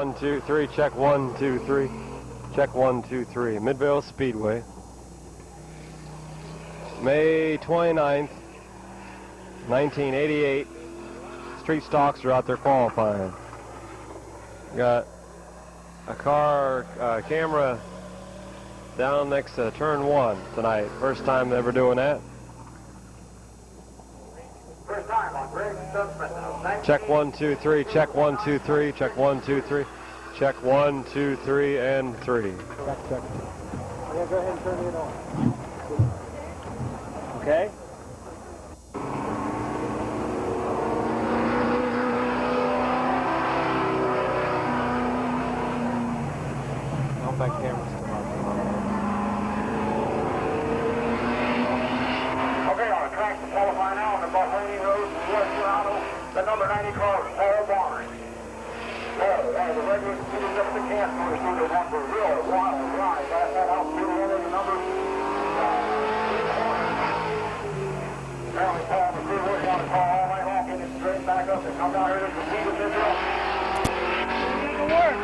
1, 2, 3. Check 1, 2, 3. Check 1, 2, 3. Midvale Speedway. May 29th, 1988. Street stocks are out there qualifying. Got a car camera down next to turn 1 tonight. First time ever doing that. First time on Greg Stutzman. Check 1, 2, 3. Check 1, 2, 3. Check 1, 2, 3. Check 1, 2, 3, and 3. Check. Yeah, go ahead and turn it on. Okay. I'll back cameras. Okay, on the track to qualify now on the Buffalo Road, West Toronto, the number 90 car, Paul Barnes. The regular speeders up the camp, we're seeing the one for real wild ride. That outspeed one of the numbers. Apparently, Paul and the crew working on the car all night long, getting it straight back up and come down here to compete with this girl. Good work.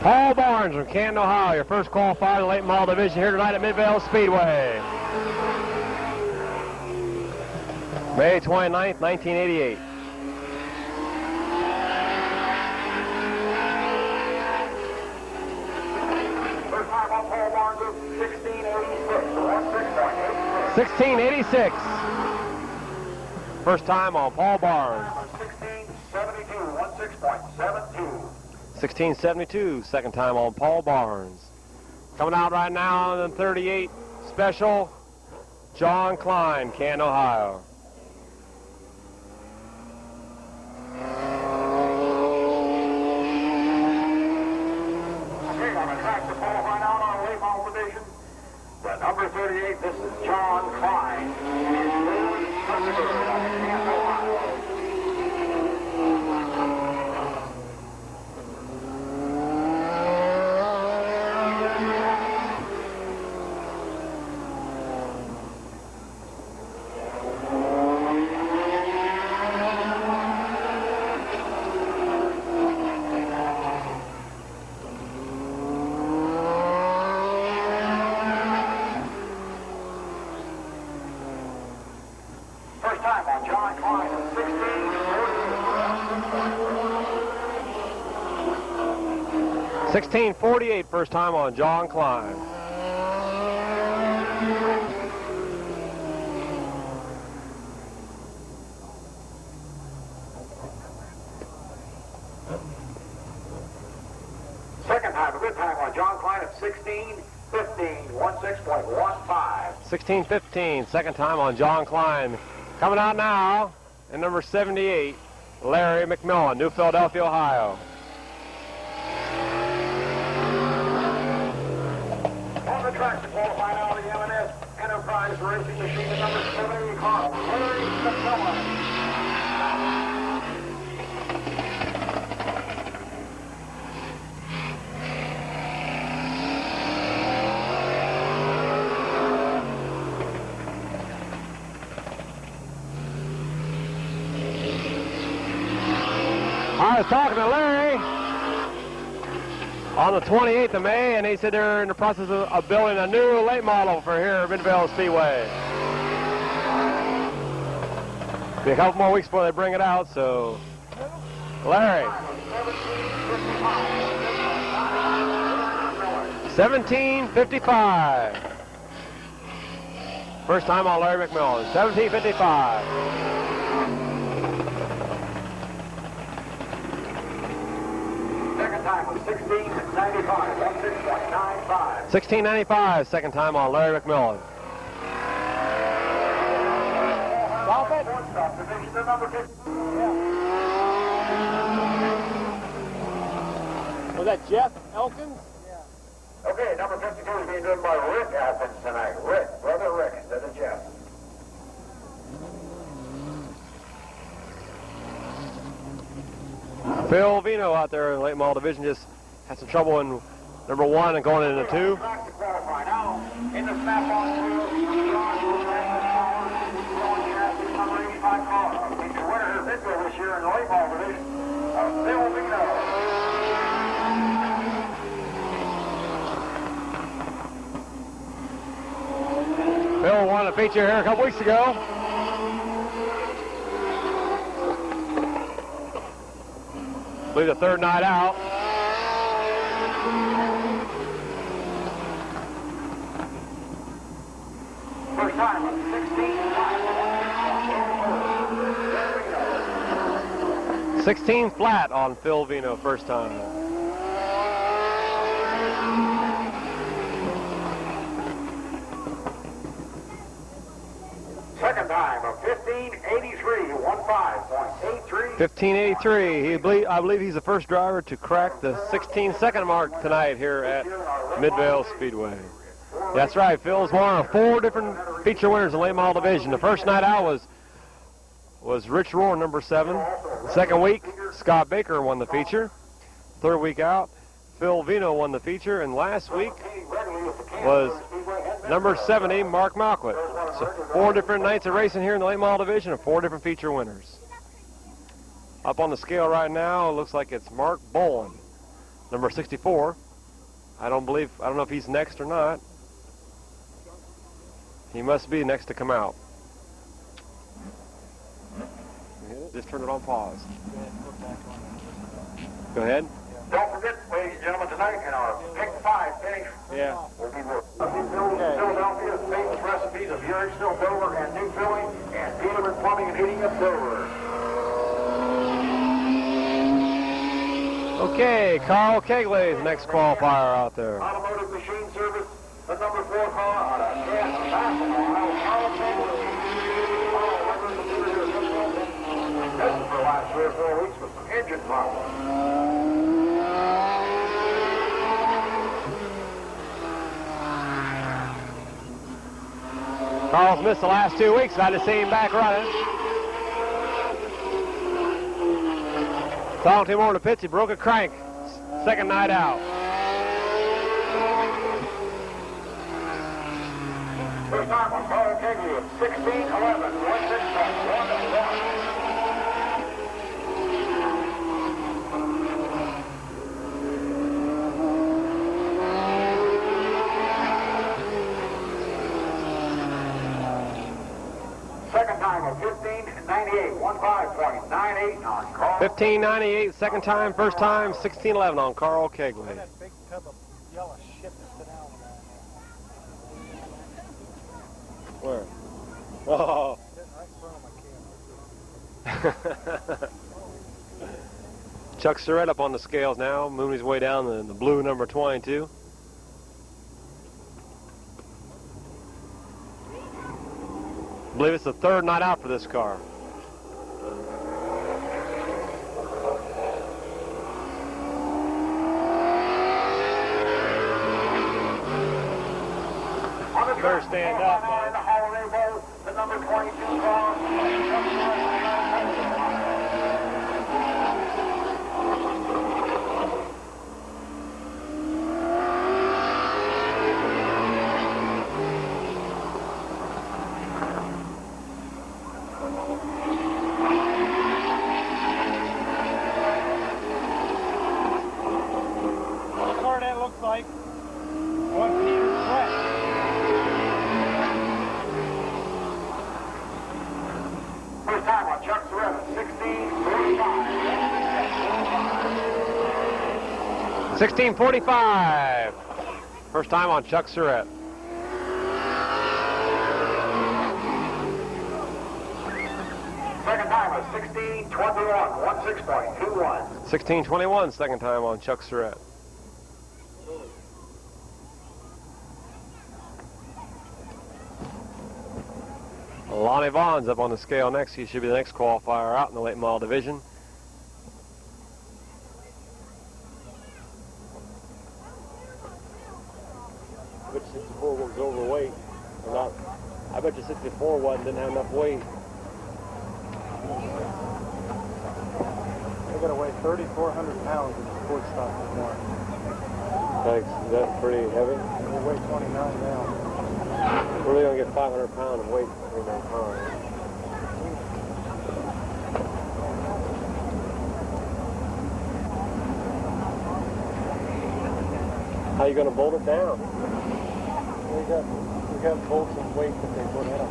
Paul Barnes from Canton, Ohio, your first qualifier in the late model division here tonight at Midvale Speedway. May 29th, 1988. First time on Paul Barnes is 1686. 1686. First time on Paul Barnes. 1672, 16.72. 1672, second time on Paul Barnes. Coming out right now on the 38 special, John Klein, Canton, Ohio. Okay, on the track to qualify out on late model division. The number 38, this is John Klein. He is third Canton, Ohio. First time on John Klein of 1648, first time on John Klein. Second time, a good time on John Klein of 1615, 16.15. 1615, second time on John Klein. Coming out now in number 78, Larry McMillan, New Philadelphia, Ohio. On the track to qualify now the M&S Enterprise Racing Machine, the number 70 car, Larry McMillan. I was talking to Larry on the 28th of May, and he said they're in the process of building a new late model for here at Midvale Speedway. Be a couple more weeks before they bring it out, so Larry. 1755. First time on Larry McMillan, 1755. Second time was 1695, 16.95. 1695, second time on Larry McMillan. Stop it. Stop division to number 50. Was that Jeff Elkins? Okay, number 52 is being driven by Rick Athens tonight. Rick, brother Rick, instead of Jeff. Phil Vino out there in the late model division just had some trouble in number 1 and going into 2. Back to qualify now. In the snap-on wheel, John Power, number 85 car. He's the winner of Midvale this year in the late model division. feature here a couple weeks ago. I believe the third night out. First time of 16 16 flat on Phil Vino, first time. Second time of 1583, 15.83. 1583. I believe he's the first driver to crack the 16-second mark tonight here at Midvale Speedway. That's right. Phil's one of 4 different feature winners in the late model division. The first night out was Rich Rohr, number 7. Second week, Scott Baker won the feature. Third week out, Phil Vino won the feature. And last week was number 70, Mark Malquit. So 4 different nights of racing here in the late model division and 4 different feature winners. Up on the scale right now, it looks like it's Mark Bowen, number 64. I don't know if he's next or not. He must be next to come out. Just turn it on pause. Go ahead. Don't forget, ladies and gentlemen, tonight in our Pick 5 finish, Yeah. will be Philadelphia, famous recipes of Urich-Still Dover and New Philly, and Peterman Plumbing and Heating of Dover. Okay, Carl Kegley is the next qualifier out there. Automotive Machine Service, the number 4 car on a gas basketball. Carl Kegley. This is for the last 3 or 4 weeks with some engine problems. Carl's missed the last 2 weeks. Glad to see him back running. Talking to him over the pits, he broke a crank. Second night out. First time on Carl Kegley at 16-11, 1-6-1-1. Second time of 1598, 15.98 on Carl. 1598, second time, first time, 1611 on Carl Kegley. That big tub of yellow shit that's been out Where? Oh. right in front of my camera. Chuck Surratt up on the scales now, moving his way down the blue number 22. I believe it's the third night out for this car. Better stand up, man. The Holiday Bowl, the number 22 car. What car that looks like? One Peter Brett. First time on Chuck Surratt at 16:45. 1645. First time on Chuck Surratt. Second time of 16:21, 16.21. 1621, second time on Chuck Surratt. Lonnie Vaughn's up on the scale next. He should be the next qualifier out in the late model division. I bet you 64 was overweight. Or not. I bet you 64 didn't have enough weight. They're going to weigh 3,400 pounds in the sports stock this morning. Thanks. Is that pretty heavy? They weigh 29 now. We're really going to get 500 pounds of weight in that car. How are you going to bolt it down? We got have bolts and weight that they put in them.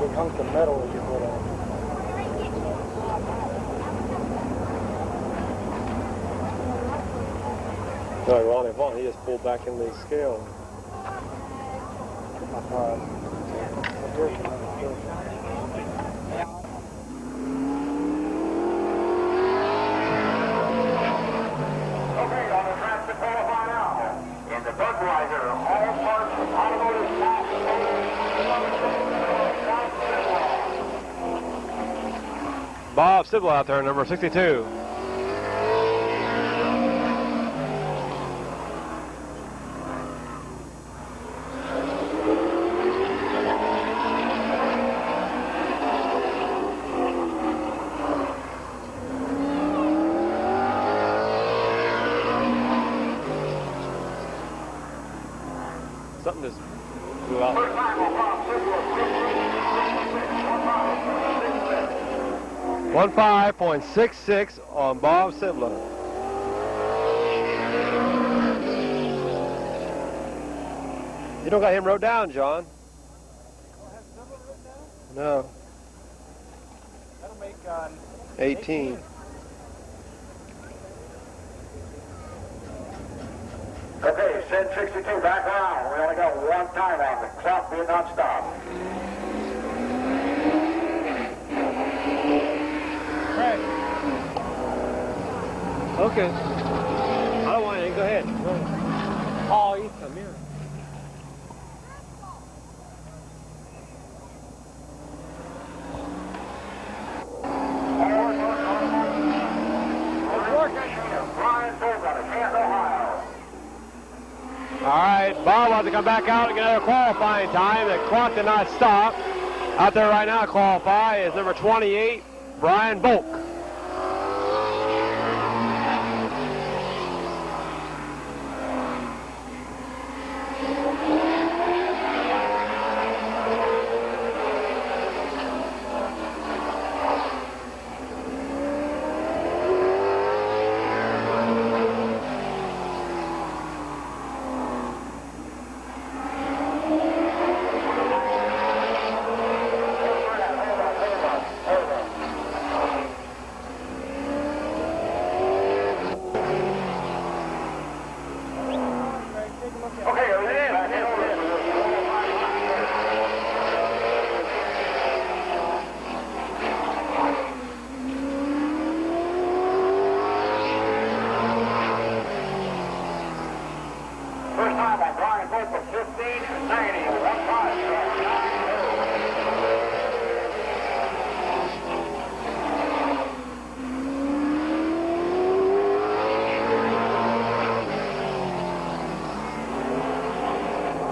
Big hunks of metal that you put in them. No, Ronnie Vaughn, he just pulled back in the scale. Bob Sibble out there, number 62. Something just blew out. 15.66 on Bob Sibler. You don't got him wrote down, John? No. That'll make 18. Okay, Sid 62, back around. We only got one time on the clock being non-stop. Okay. I don't want anything. Go ahead. Oh, you come here. All right, Bob wants to come back out and get another qualifying time. The clock did not stop. Out there right now to qualify is number 28, Brian Volk.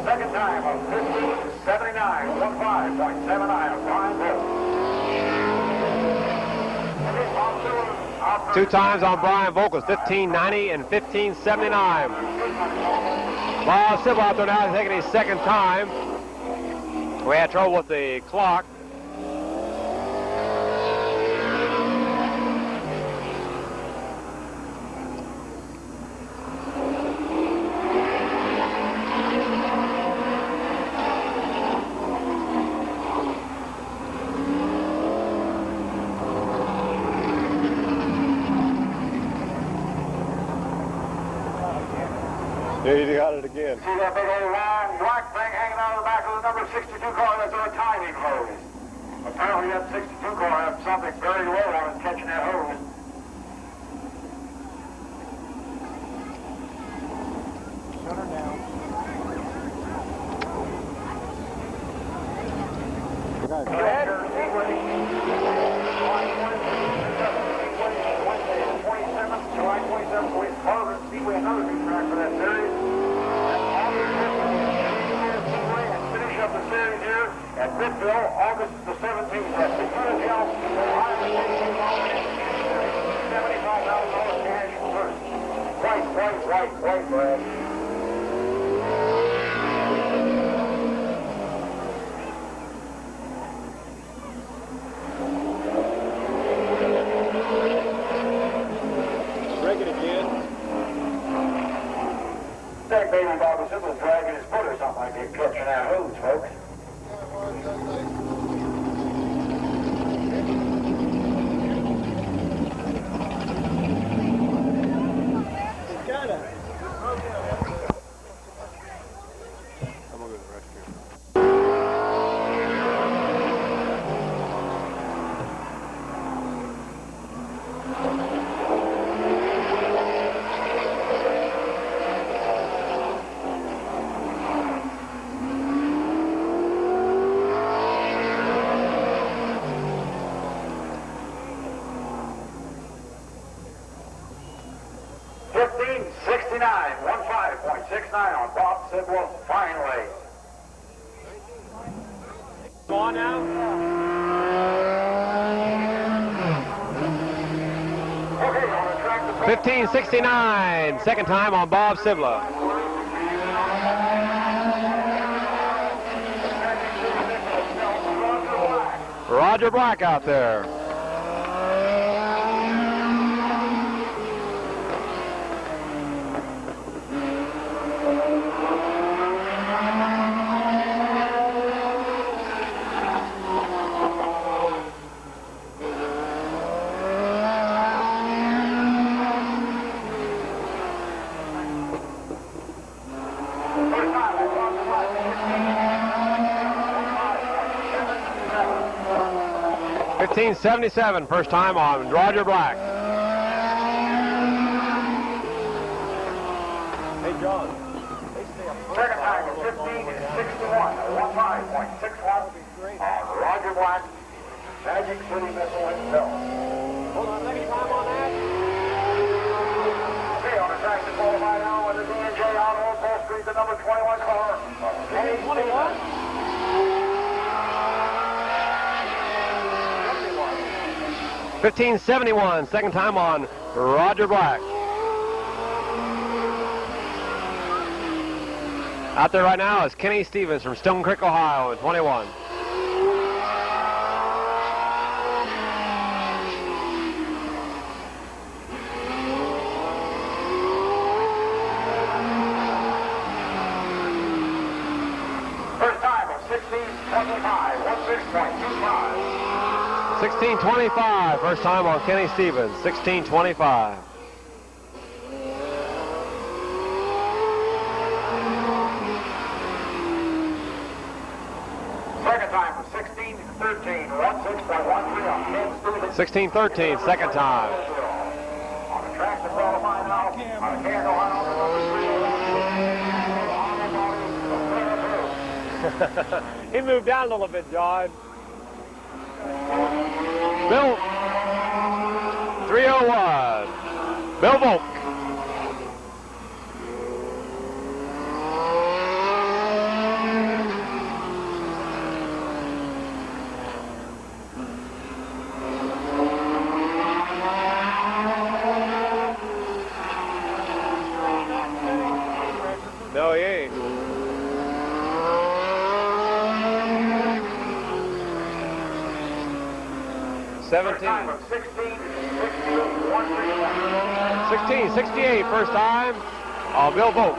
Second time of 15.79, 15.79, Brian Volk. Two times on Brian Volk was 15.90 and 15.79. Bob Sibble out there now taking his second time. We had trouble with the clock. Yeah, you got it again. See that big old long black thing hanging out of the back of the number 62 car? That's our timing hose. Apparently that 62 car has something very low on it catching that hose. Shut her down. Go ahead. 27th, July 27th, we Harvard Speedway, another big track for that series. And finish up the series here at Mid-Vid, August the 17th. At the Philadelphia, $75,000 cash first. White, Brad. That baby Bob was dragging his foot or something like that. Keep catching that hose, folks. I'm gonna go to the restroom. 1569 on Bob Sidwell's fine leg. Go on now. Okay, on the track to 1569, second time on Bob Sibla. Roger Black out there. first time on Bob Black. 1577, first time on Roger Black. Hey, John. Second time is 1561, 15.61 on Roger Black, Magic City Missile himself. Hold on, second time on that. Okay, on the track to qualify now with the D&J Auto, Full Street, the number 21 car. 21? 1571, second time on Roger Black. Out there right now is Kenny Stevens from Stone Creek, Ohio, in 21. First time of 1625, 16.25. 1625, first time on Kenny Stevens, 1625. Second time of 1613, 16.13 on Ken Stevens. 1613, second time. On the track to qualify now, on the Canton, Ohio, the number 3. He moved down a little bit, John. Bill, 301, Bill Volk. No, he ain't. First time of 1668, first time on Bill Volk.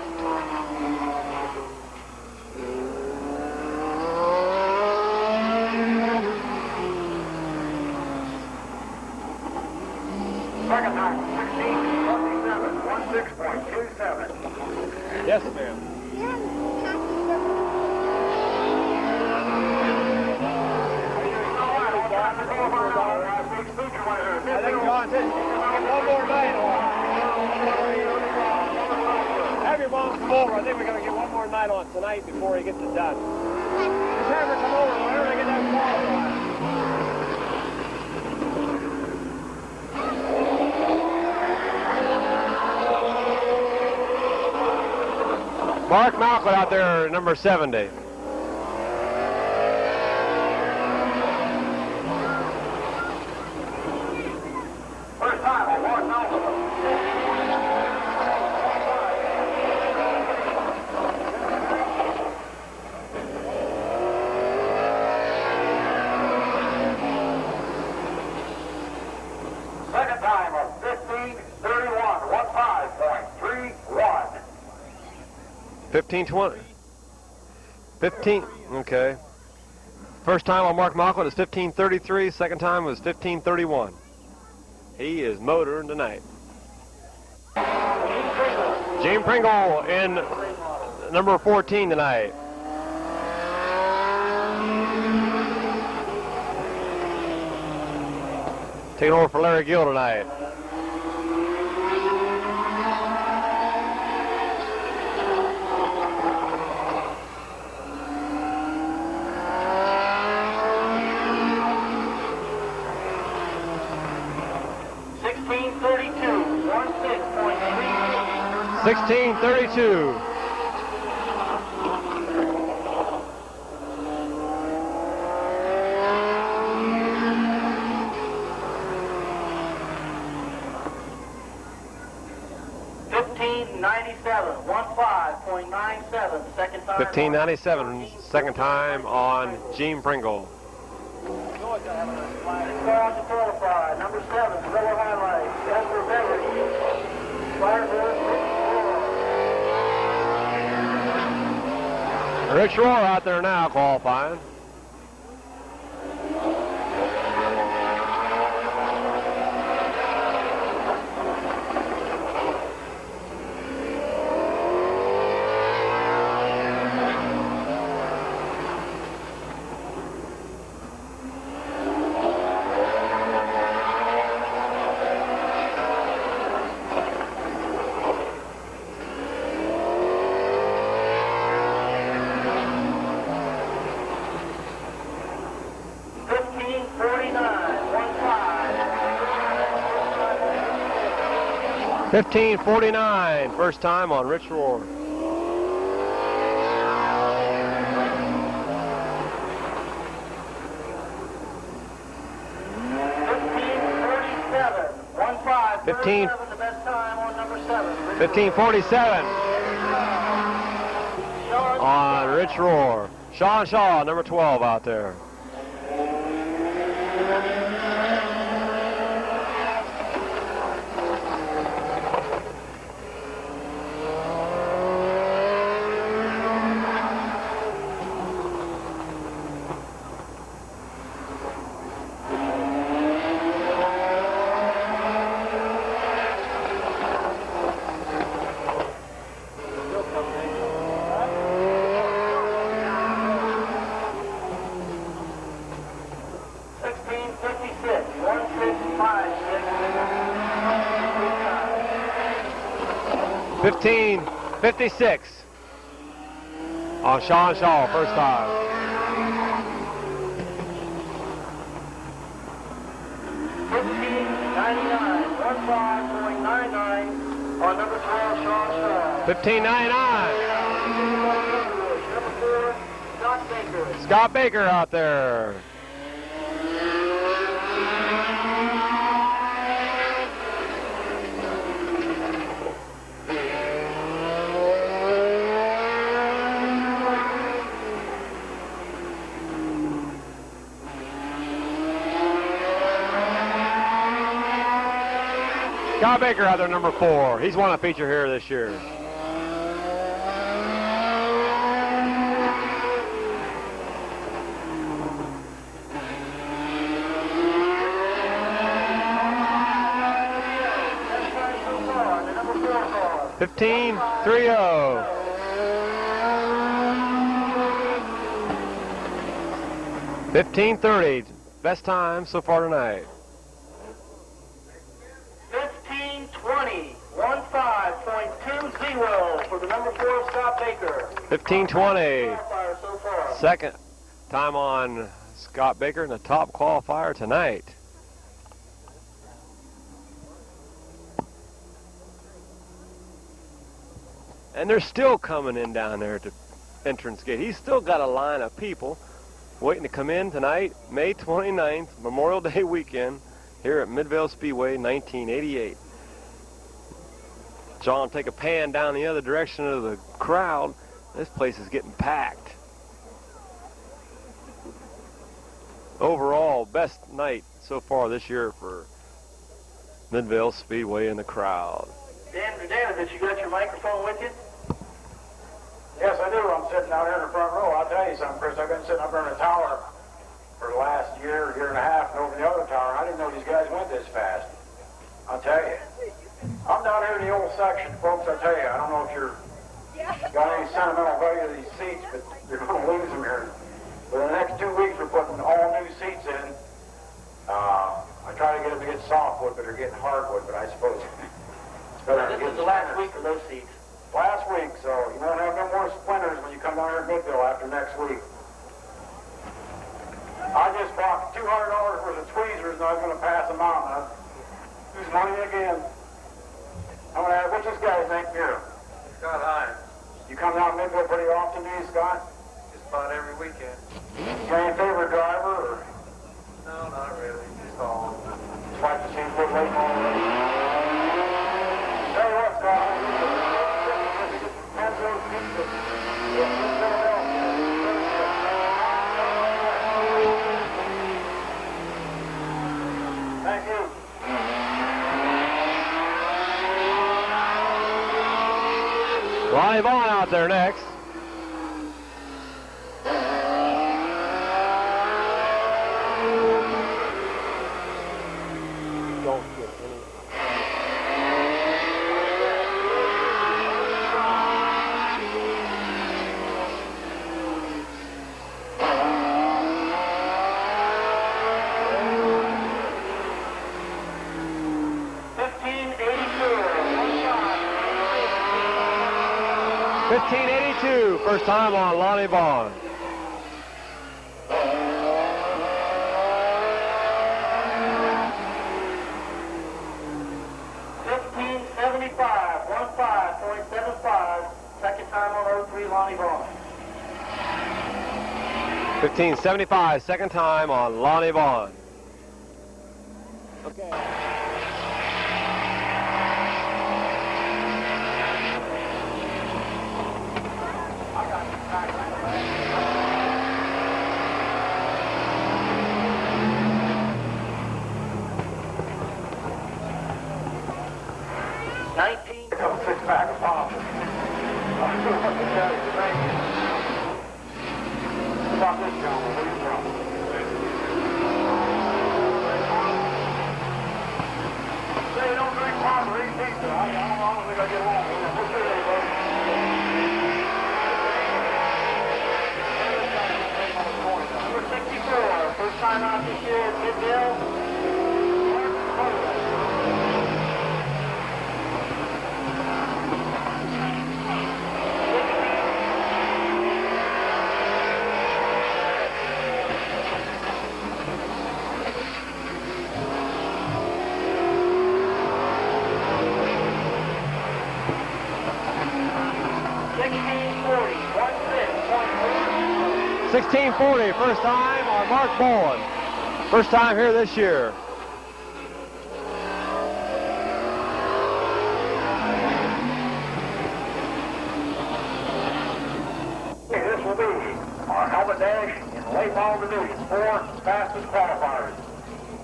Second time of 1627, 16.27. Yes, ma'am. I think John said one more night on. Have your mom come over. I think we're going to get one more night on tonight before he gets it done. Just have her come over whenever they get that qualified. Mark Malcolm out there, number 70. First time on Mark Malcolm. Second time of 1531, 15.31. 1520. 15, okay. First time on Mark Malcolm is 15:33. Second time was 15:31. He is motoring tonight. Gene Pringle in number 14 tonight. Taking over for Larry Gill tonight. $16.32. $15.97, second time. 15.97, second time on Gene Pringle. Car to qualify, number 7, Silver Highlight, Edward Beverly. Fire Rich Rohr out there now qualifying. $15.49, first time on Rich Rohr. $15.47 on Rich Rohr. Sean Shaw, number 12 out there. $15.56 on Sean Shaw, first time. $15.99 on number 12, Sean Shaw. $15.99. Number 4, Scott Baker. Scott Baker out there. Scott Baker out there, number 4. He's won a feature here this year. $15.30. $15.30. Best time so far tonight. 15.20 for the number 4, Scott Baker. 15.20. Second time on Scott Baker in the top qualifier tonight. And they're still coming in down there at the entrance gate. He's still got a line of people waiting to come in tonight, May 29th, Memorial Day weekend, here at Midvale Speedway, 1988. John, take a pan down the other direction of the crowd. This place is getting packed. Overall, best night so far this year for Midvale Speedway and the crowd. Dan, you got your microphone with you? Yes, I do. I'm sitting down here in the front row. I'll tell you something, Chris. I've been sitting up here in the tower for the last year and a half, and over the other tower. I didn't know these guys went this fast. I'll tell you. I'm down here in the old section, folks. I tell you, I don't know if you're got any sentimental value to these seats, but you're going to lose them here. But in the next 2 weeks, we're putting all new seats in. I try to get them to get softwood, but they're getting hardwood. But I suppose it's better to This get is the last week of those seats. last week, so you won't have no more splinters when you come down here to Mid-Ville after next week. I just bought $200 worth of tweezers, and I was going to pass them out. And I lose money again. I'm going to ask, what's this guy's name here? Scott Hines. You come down to Mid-Ville pretty often, do you, Scott? Just about every weekend. You got any favorite driver, or No, not really. Just all. just like to see him put late on the Tell you what, Scott, thank you. Ronnie Vaughn out there next. Don't get any. 1582, first time on Lonnie Vaughn. Second time on 03, Lonnie Vaughn. 1575, second time on Lonnie Vaughn. Okay. Come six-pack of pop. How about this, John? Where are you from? Say you don't drink pop or eat pizza. I don't think I get along with it. What's your name, buddy? Number 64, first time out this year at Mid-Vid. $16.40, 1640, first time on Mark Bowen. First time here this year. This will be our helmet dash in the late model division. 4 fastest qualifiers.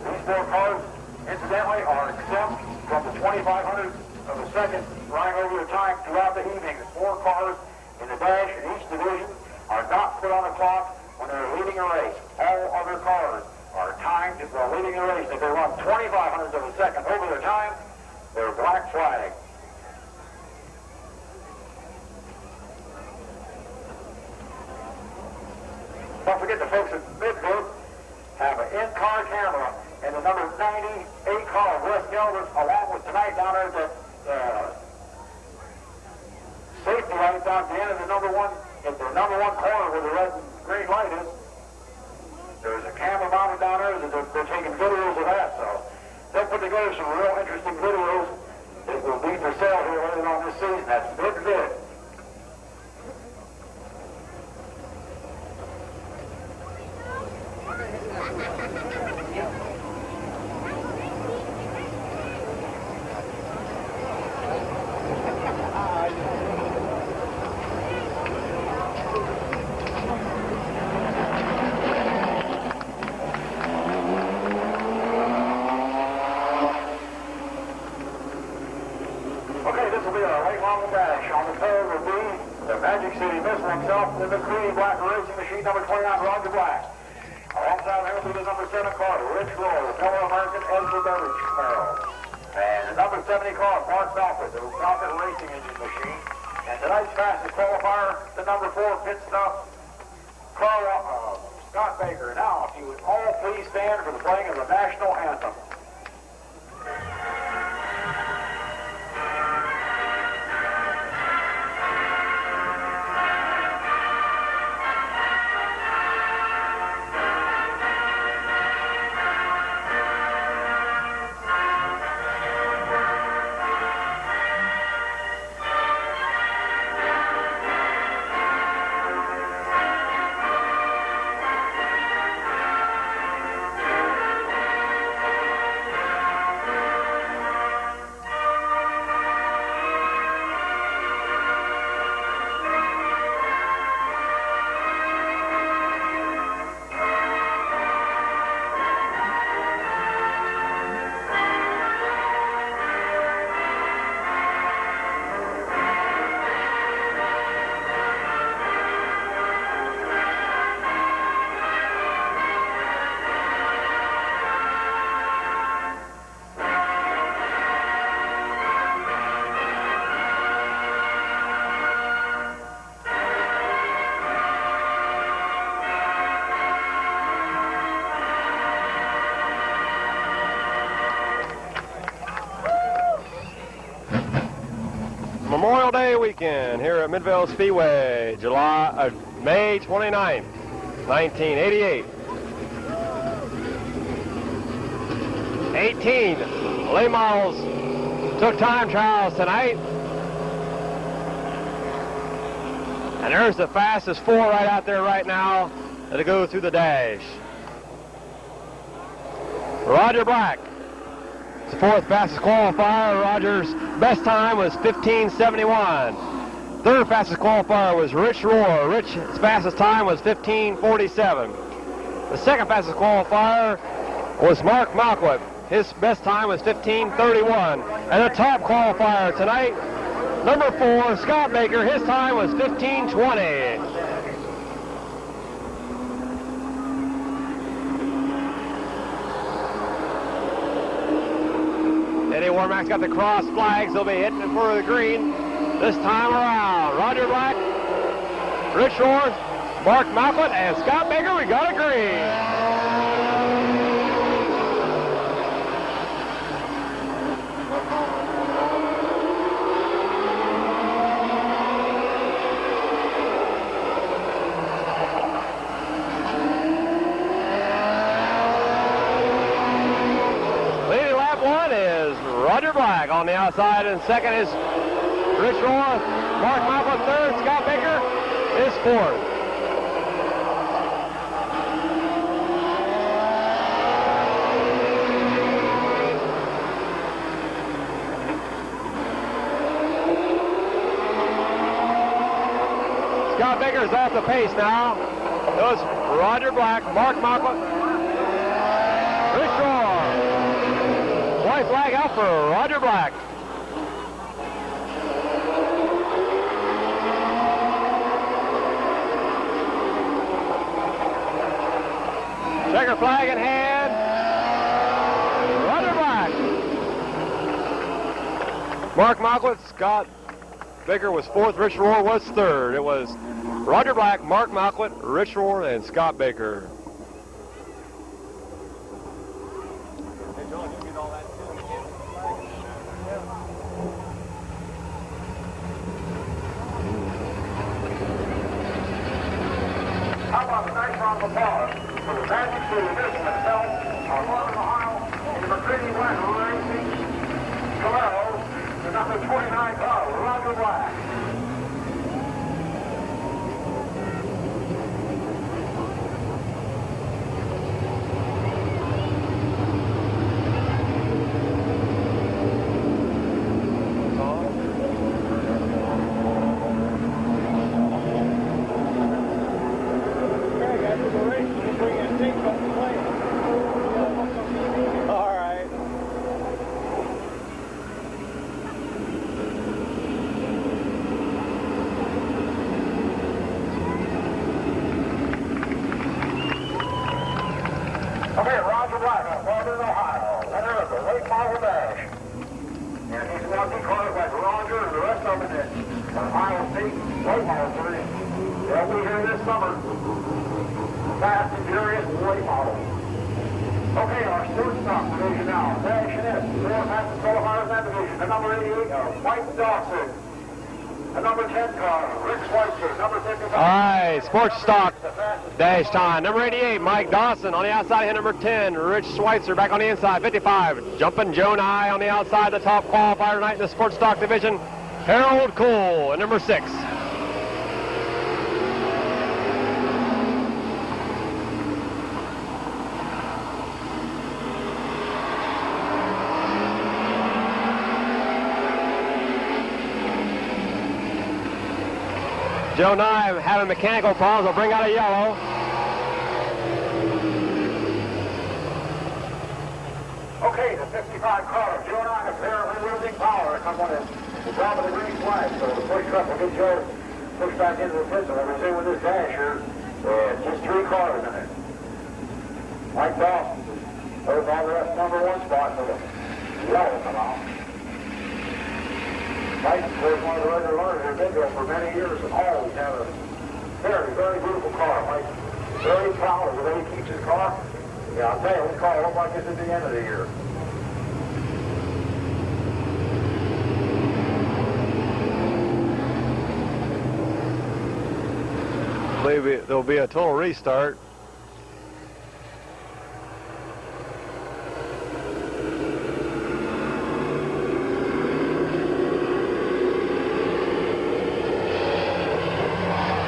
These 4 cars, incidentally, are exempt from the 2,500 of a second running over the time throughout the evening. The 4 cars in the dash in each division are not put on a clock when they're leading a race. All other cars are timed while leading a race. If they run 2,500 of a second over their time, they're black flag. Don't forget the folks at Mid-Vid have an in-car camera and the number 98 car, Wes Gelbert, along with tonight down there at the safety light down at the end of the number 1, at the number 1 corner where the red and green light is. There's a camera mounted down there that they're taking videos of that, so they'll put together some real interesting videos that will be for sale here later on this season. That's Mid-Vid. Okay, this will be our late model dash. On the pole will be The Magic City missile himself in the Creedy Black Racing Machine, number 29, Roger Black. Alongside him will be the number 7 car, Rich Roy, fellow American Ezra Beveridge Carroll. And the number 70 car, Mark Falcon, the Falcon Racing Engine Machine. And tonight's fastest qualifier, the number 4 pit stop, Scott Baker. Now, if you would all please stand for the playing of the national anthem. Memorial Day weekend here at Midvale Speedway, May 29th, 1988. 18 late models took time trials tonight. And there's the fastest 4 right out there right now that'll go through the dash. Roger Black, the 4th fastest qualifier. Roger's best time was 15:71. 3rd fastest qualifier was Rich Rohr. Rich's fastest time was 15:47. The 2nd fastest qualifier was Mark Malquit. His best time was 15:31. And the top qualifier tonight, number 4, Scott Baker. His time was 15:20. Eddie Warmack's got the cross flags. They'll be hitting it for the green this time around. Roger Black, Rich Rohr, Mark Malquit, and Scott Baker. We got a green. Roger Black on the outside, and 2nd is Rich Rohr. Mark Malquit 3rd. Scott Baker is 4th. Scott Baker's off the pace now. Those Roger Black, Mark Malquit, Rich Rohr. White flag out for Roger Black. Checker flag in hand. Roger Black. Mark Malquit, Scott Baker was 4th. Rich Rohr was 3rd. It was Roger Black, Mark Malquit, Rich Rohr, and Scott Baker. How about a nice round of applause for the Magic City missile himself, our 11th Ohio, in the McCready Black Racing Camaro, the number 29 car, Roger Black. Okay, guys, we're ready to bring in things on the plane. the number 88, Mike Dawson. The number 10 car, Rick Schweitzer. Number 55. All right, sports stock dash time. Number 88, Mike Dawson. On the outside, hit number 10, Rich Schweitzer. Back on the inside, 55. Jumping Joe Nye on the outside, the top qualifier tonight in the sports stock division. Harold Cole at number 6. Joe Nye having mechanical problems. Will bring out a yellow. Okay, the 55 car, Joe Nye apparently losing power. Come on in. The top of the green flag, so the push truck will get Joe pushed back into the pistol. And we see with this dash here, just 3 cars in it. Mike Dawson goes on the number 1 spot, so the yellow come out. Mike was one of the regular learners at Mid-Vid for many years and always had a very, very beautiful car. Mike, very proud of the way he keeps his car. Yeah, I'll tell you, this car will look like this at the end of the year. I believe there'll be a total restart.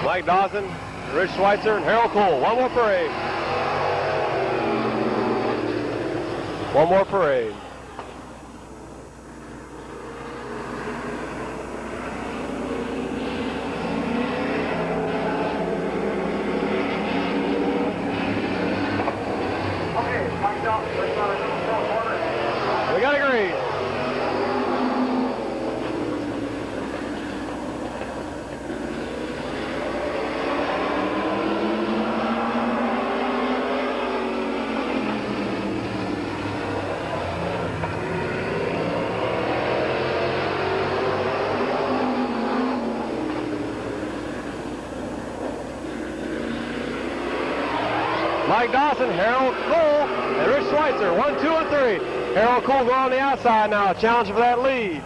Mike Dawson, Rich Schweitzer, and Harold Cole. One more parade. One more parade. Okay, Mike Dawson, let's not have We got a green. Mike Dawson, Harold Cole, and Rich Schweitzer. 1, 2, and 3. Harold Cole going on the outside now, challenging for that lead.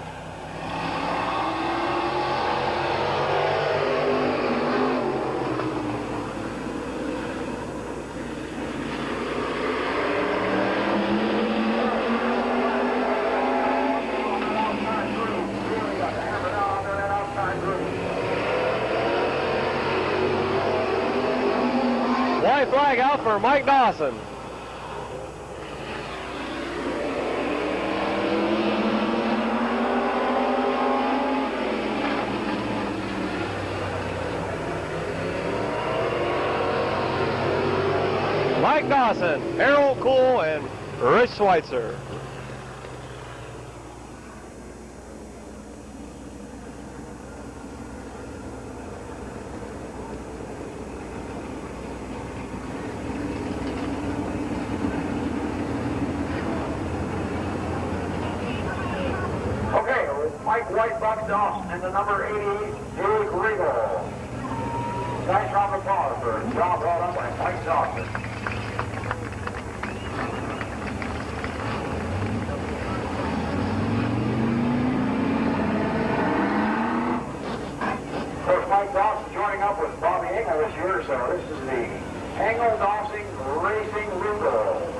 White flag out for Mike Dawson. Mike Dawson, Harold Cole, and Rich Schweitzer. Mike Whitebuck Dawson and the number 80, Jake Regal. Nice round of applause for a job brought up by Mike Dawson. Of course, Mike Dawson joining up with Bobby Engel this year, so this is the Engel Dawson Racing Regal.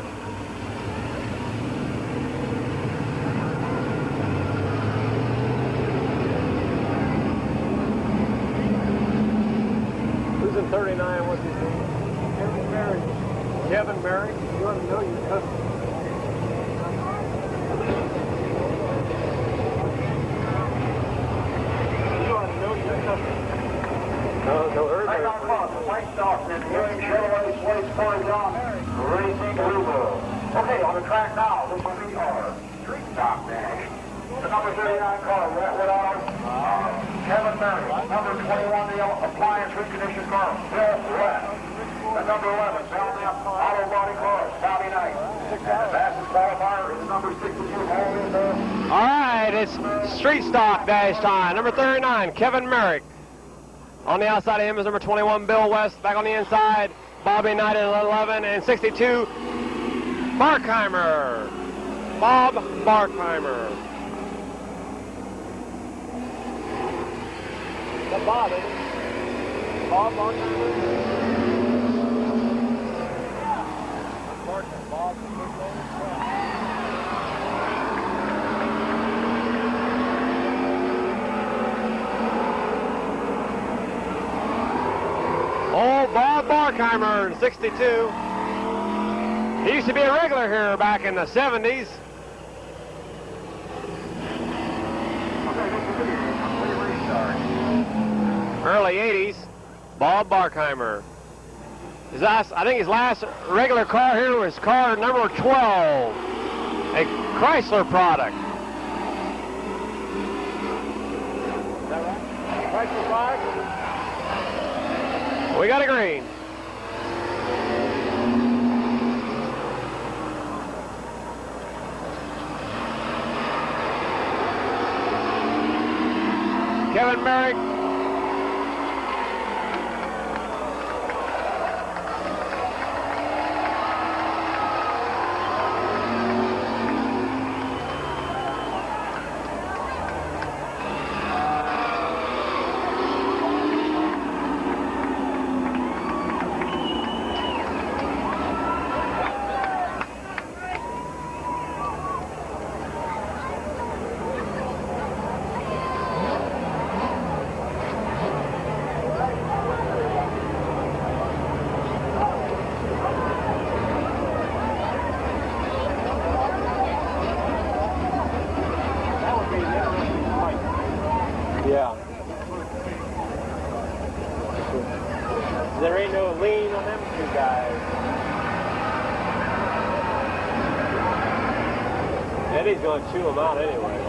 Who's in 39? What's his name? Kevin Merrick. Kevin Merrick. You want to know your customer. You want to know your customer. No, everybody. Right on top, Mike Dawson, William Chevrolet, Slate Corey John, Racing Regal. Okay, on the track now, this will be our street stock dash. The number 39 car, Ratwood Auto, Kevin Merrick. Number 21, the appliance recondition car, Bill West. The number 11, Belknap Auto Body car, Bobby Knight. And the fastest qualifier is number 62, Holden. All right, it's street stock dash time. Number 39, Kevin Merrick. On the outside of him is number 21, Bill West. Back on the inside, Bobby Knight at 11, and 62, Barkheimer. Bob Barkheimer. Bob, isn't it? Bob Barkheimer? Unfortunately, Bob's a big loaded truck. Old Bob Barkheimer in 62. He used to be a regular here back in the 70s. Early 80s, Bob Barkheimer. I think his last regular car here was car number 12, a Chrysler product. Is that right? Chrysler product? We got a green. Kevin Merrick. Yeah. There ain't no lean on them two guys. Eddie's going to chew them out anyway.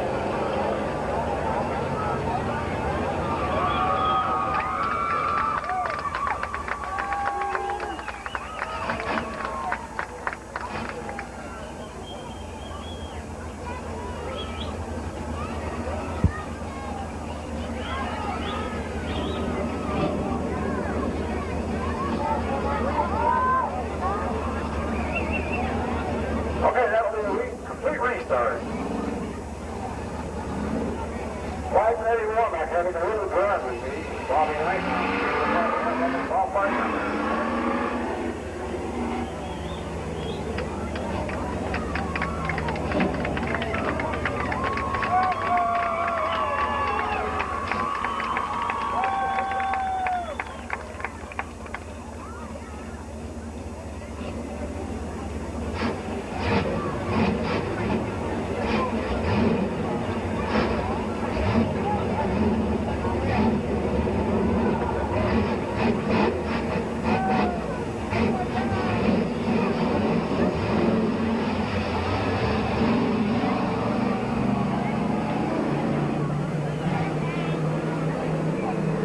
Okay, that'll be a complete restart. Wife and Eddie Warmack having a little drive with me. Bobby Knight. Bob Barkheimer.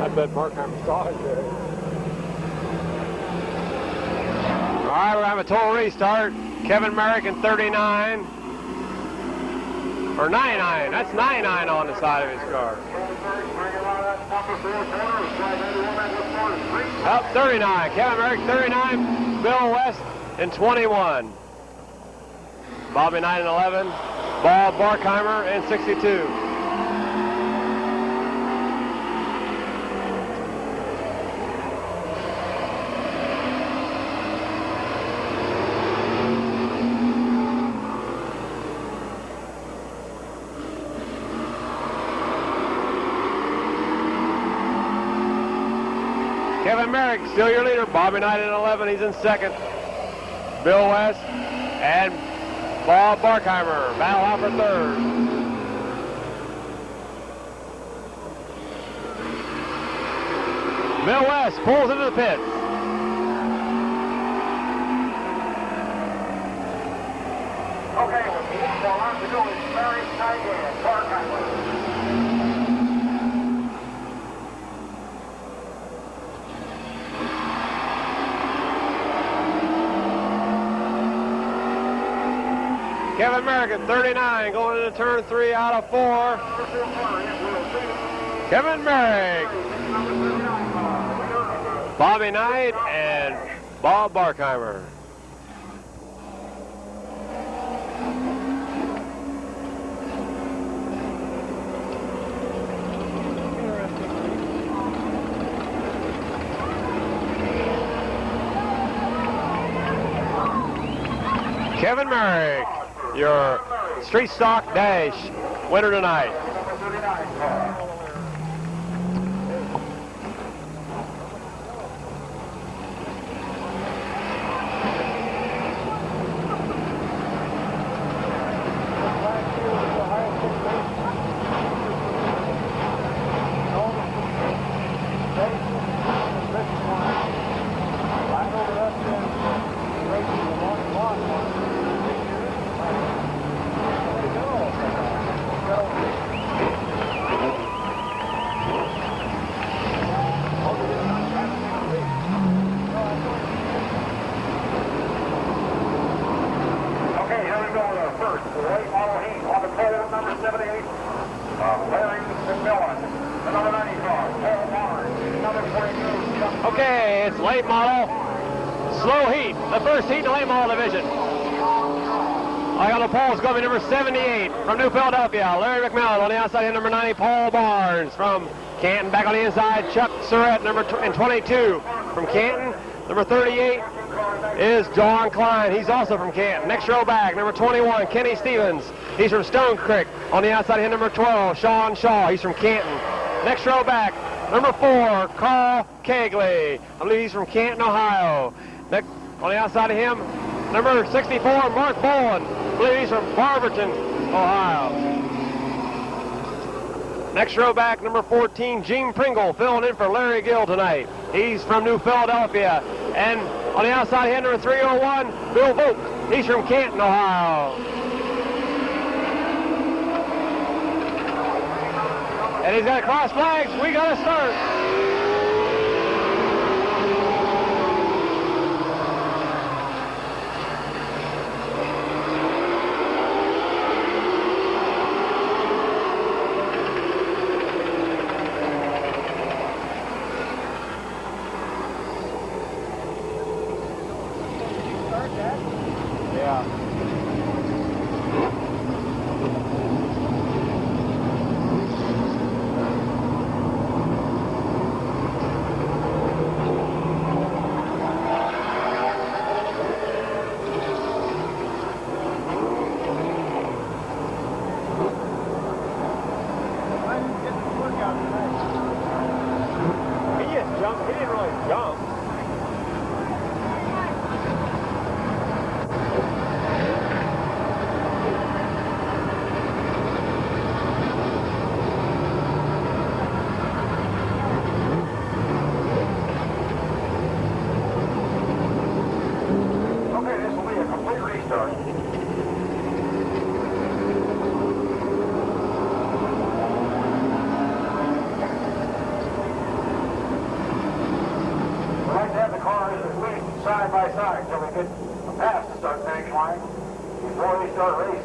I bet Barkheimer saw it there. All right, we're having a total restart. Kevin Merrick in 39. Or 99. That's 99 on the side of his car. Up 39. Kevin Merrick 39. Bill West in 21. Bobby Knight in 11. Bob Barkheimer in 62. Kevin Merrick, still your leader. Bobby Knight in 11. He's in second. Bill West and Bob Barkheimer battle out for third. Bill West pulls into the pit. Okay, with 4 laps to go, it's Merrick, Knight, and Barkheimer. Kevin Merrick at 39, going into turn 3 out of 4. Kevin Merrick, Bobby Knight, and Bob Barkheimer. Kevin Murray, your street stock dash winner tonight. Okay, it's late model, slow heat, the first heat in the late model division. I got a pole, it's going to be number 78 from New Philadelphia, Larry McMillan. On the outside here, number 90, Paul Barnes from Canton. Back on the inside, Chuck Surratt, number 22 from Canton. Number 38 is John Klein. He's also from Canton. Next row back, number 21, Kenny Stevens. He's from Stone Creek. On the outside here, number 12, Sean Shaw. He's from Canton. Next row back, number 4, Carl Kegley. I believe he's from Canton, Ohio. Next, on the outside of him, number 64, Mark Bowen. I believe he's from Barberton, Ohio. Next row back, number 14, Gene Pringle, filling in for Larry Gill tonight. He's from New Philadelphia. And on the outside here, number 301, Bill Volk. He's from Canton, Ohio. And he's got cross flags. We got to start. Side by side until we get past the start finish line before we start racing.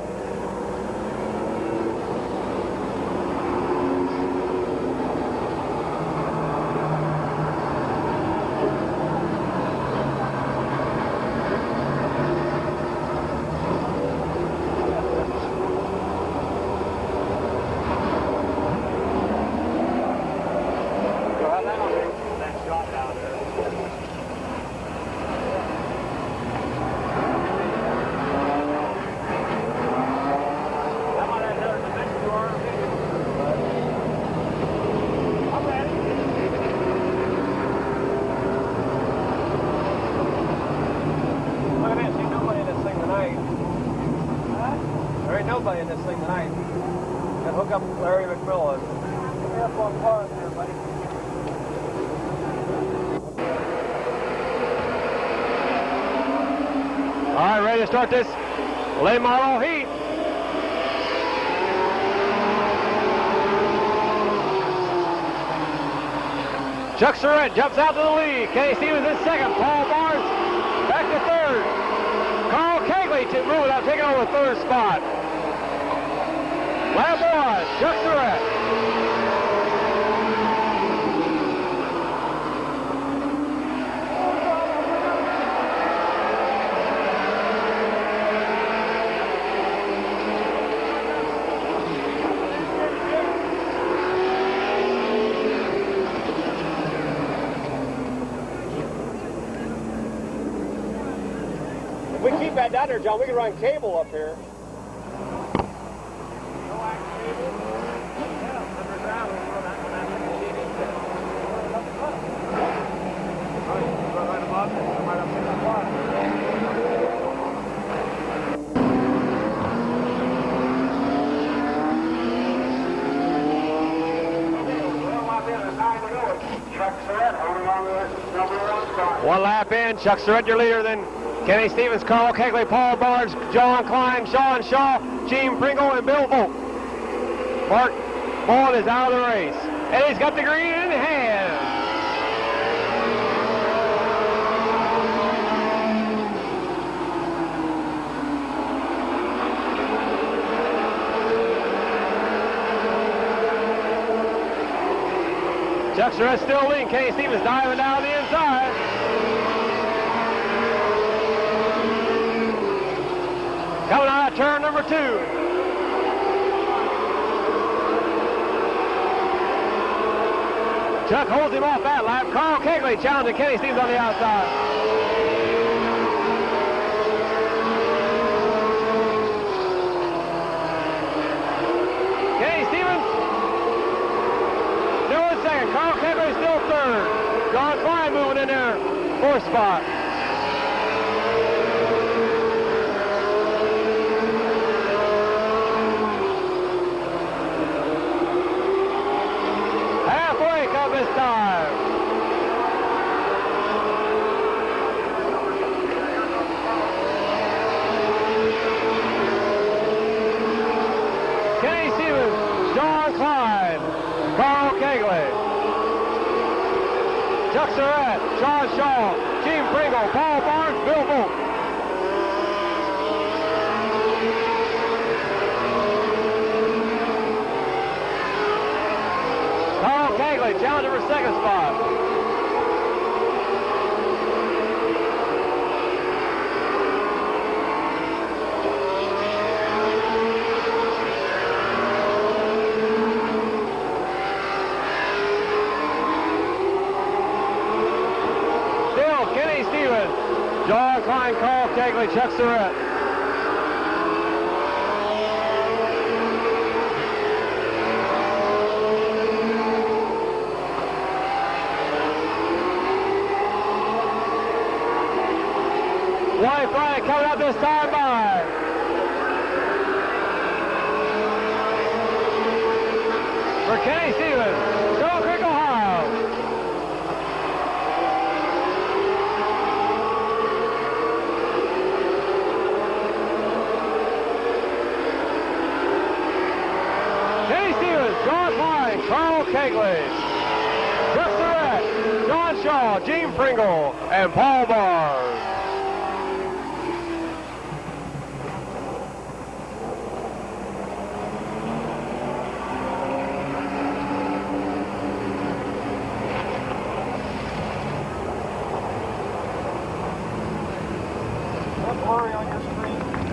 Nobody in this thing tonight. And hook up Larry McMillan. Up on par there, buddy. All right, ready to start this late model heat. Chuck Surratt jumps out to the lead. Kenny Stevens in second. Paul Barnes back to third. Carl Kegley to move without taking over the third spot. Lap one, Chuck Surratt. If we keep that down there, John. We can run cable up here. One lap in, Chuck Surratt your leader, then Kenny Stevens, Carl Kegley, Paul Barnes, John Klein, Sean Shaw, Gene Pringle, and Bill Volk. Mark Vaughn is out of the race. And he's got the green in hand. Chuck Surratt still leading. Kenny Stevens diving down the inside. Coming out of turn number 2. Chuck holds him off that lap. Carl Kegley challenging Kenny Stevens on the outside. Kenny Stevens still in second. Carl Kegley still third. John Klein moving in there, 4th spot. Halfway come this time. Kenny Stevens, John Klein, Carl Kegley, Chuck Surratt, Sean Shaw, Gene Pringle, Paul Barnes, Bill Volk. Carl Kegley, challenger for 2nd spot. Still Kenny Stevens, John Klein, Carl Kegley, Chuck Surratt. White flag coming up this time by. For Kenny Stevens, Stone Creek, Ohio. Kenny Stevens, John Klein, Carl Kegley, Chuck Surratt, John Shaw, Gene Pringle, and Paul Barnes.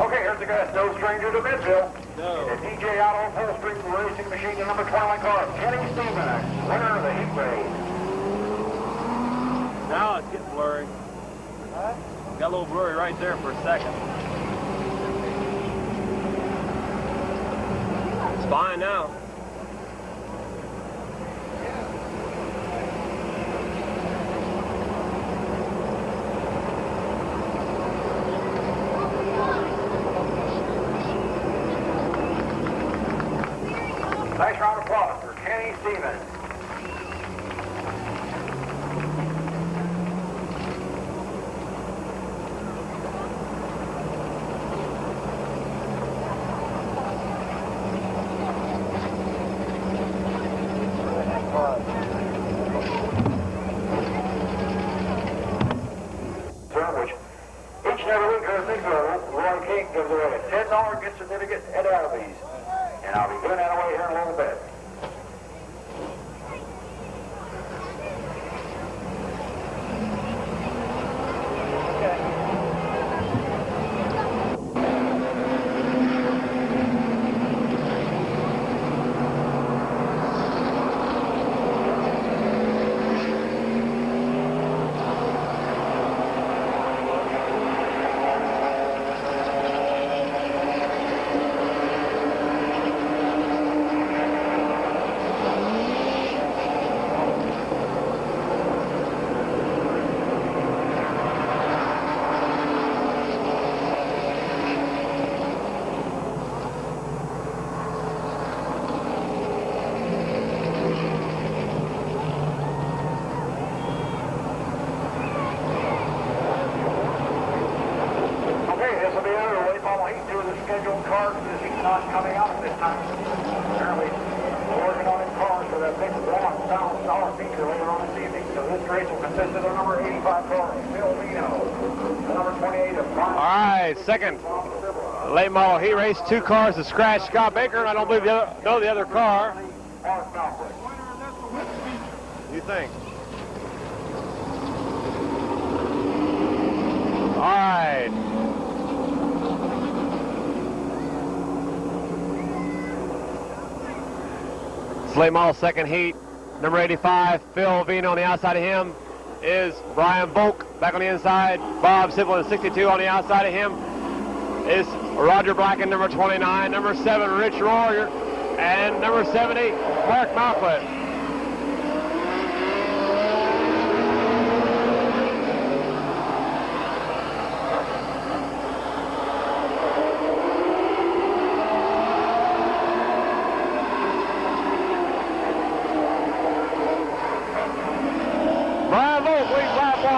Okay, here's the guy. No stranger to Midvale. No. The DJ out on Full Street Racing Machine, the number 21 car. Kenny Stevens, winner of the heat race. Now it's getting blurry. Got a little blurry right there for a second. It's fine now. Nice round of applause for Kenny Stevens. Which each and every week goes big Roy King gives away a $10 gift certificate at Albies. And I'll be giving that away here in a little bit. not coming out this time. Apparently, we're working on his cars for that big block sound star feature later on this evening. So this race will consist of the number 85 car, Phil Vino, the number 28 of Brian. All right, second late model heat race. 2 cars to scratch Scott Baker, and I don't believe know the other car. What do you think? All right. Late model second heat. Number 85, Phil Vino on the outside of him is Brian Volk back on the inside. Bob Sibley in 62 on the outside of him is Roger Black in number 29. Number 7, Rich Royer. And number 70, Mark Malquit. Brian Volk leads lap 1.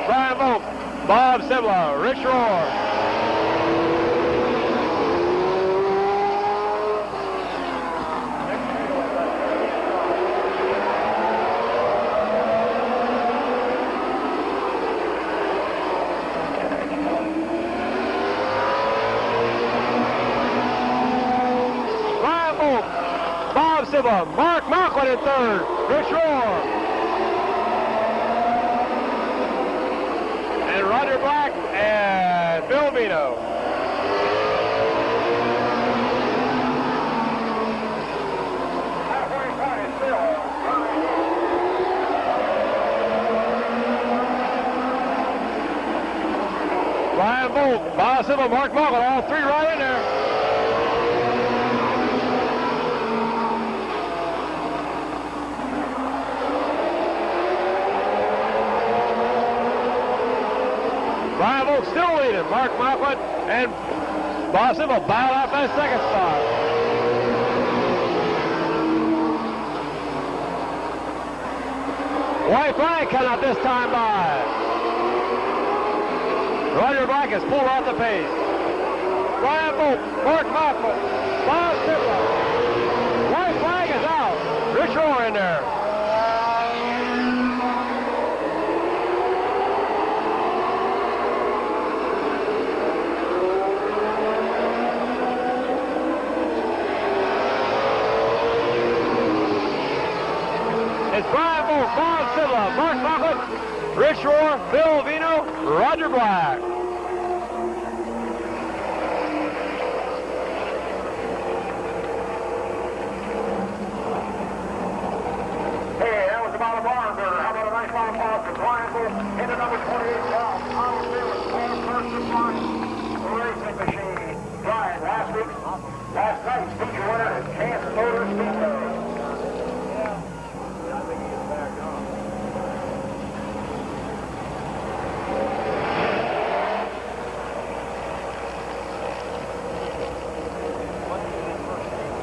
Brian Volk, Bob Sibler, Rich Rohr. Brian Volk, Bob Sibler, Mark Malquit in 3rd, Rich Rohr. Roger Black and Phil Vino. Halfway point is Phil. Brian Volk, Bob Silva, Mark Malquit, all 3 right in there. Brian Volk still leading. Mark Malquit and Bob Silva battle out that second spot. White flag coming out this time by. Roger Black has pulled off the pace. Brian Volk, Mark Malquit, Bob Silva. White flag is out. Rich Rohr in there. It's Brian Volk, Bob Sibler, Mark Malquit, Rich Rohr, Phil Vino, Roger Black. Hey, that was about a barn burner. How about a nice long pause for Brian Volk into number 28 car. Obviously, it was first to front racing machine. Brian, last night's feature winner is Kansas Motor Speedway.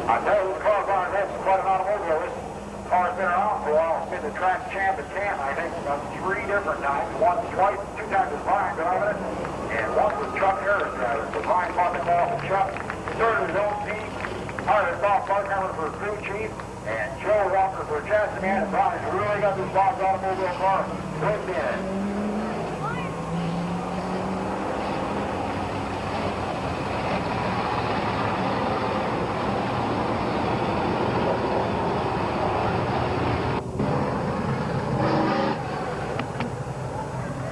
I tell you, this car barn, that's quite an automobile. This car's been around for a while. It's been the track champ at Canton, I think, about 3 different times. Once, twice, 2 times with Brian driving it, and once with Chuck Harris driving it. So Brian bought them off of Chuck, started his own team, hired his boss Barkheimer for crew chief, and Joe Walker for chassis man, and Brian's really got this Bob's automobile car whipped in.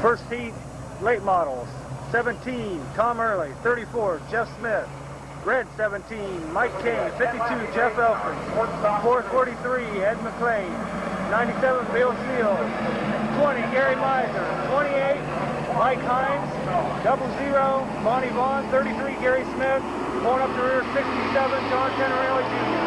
First heat, late models. 17, Tom Early. 34, Jeff Smith. Red 17, Mike Kane. 52, Jeff Elford. 443, Ed McLean. 97, Bill Seals. 20, Gary Miser. 28, Mike Hines. 00, Monty Vaughn. 33, Gary Smith. Going up the rear, 67, John Tenorelli Jr.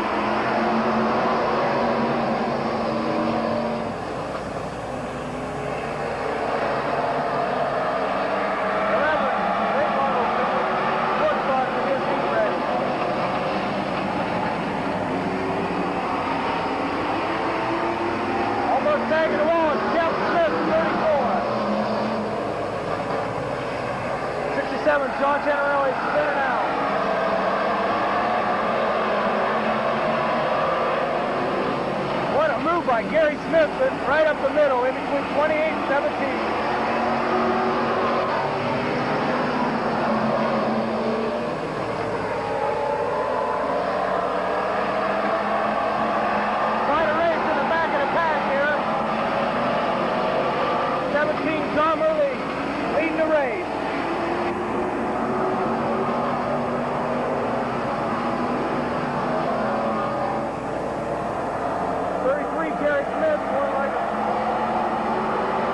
Sean Chenarelli spinning out. What a move by Gary Smith, but right up the middle in between 28 and 17. Tom Early leading the race. Gary Smith going like a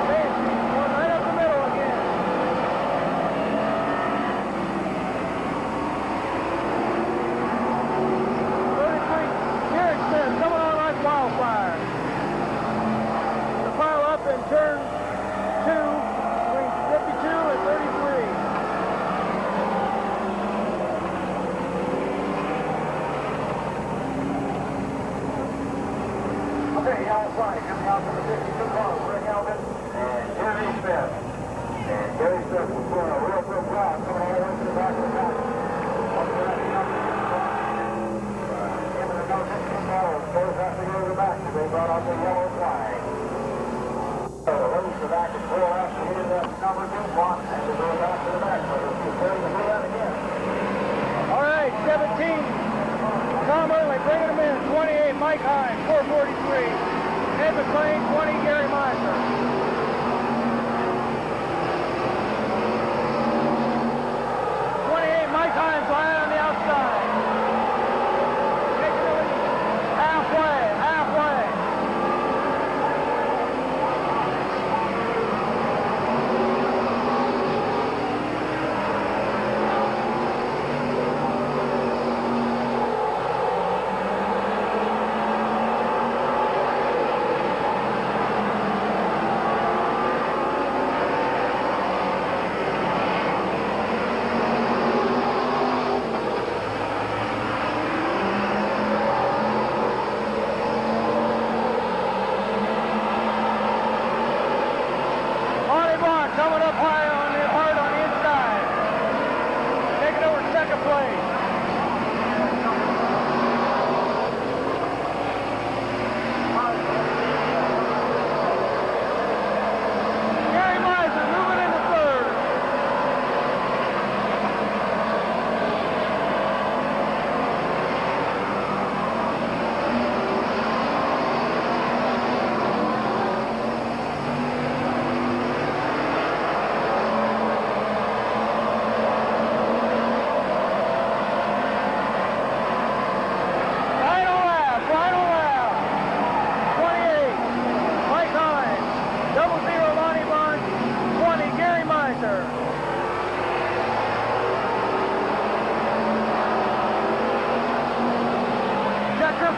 man, going right up the middle again. 33, Gary Smith coming on like wildfire. The pile up in turn 2 between 52 and 33. Okay, yellow flag coming out from the 52 car, Rick Elgin and Gary Smith. And Gary Smith was doing a real quick run coming all the way to the back of the pack. Into the no 16 models, both have to go to the back because they brought out the yellow flag. So the race to the back is 4 laps to hit that number 2 block and to go back to the back. So we'll see if to do that again. All right, 17. Tom Early bringing him in. 28, Mike Hines. 443. Ed McLean, 20, Gary Meister. 28, Mike Hines lying on the outside. Taking the lead. Halfway. Coming up hard on the inside. Taking over second place. Gary Meiser moving into third.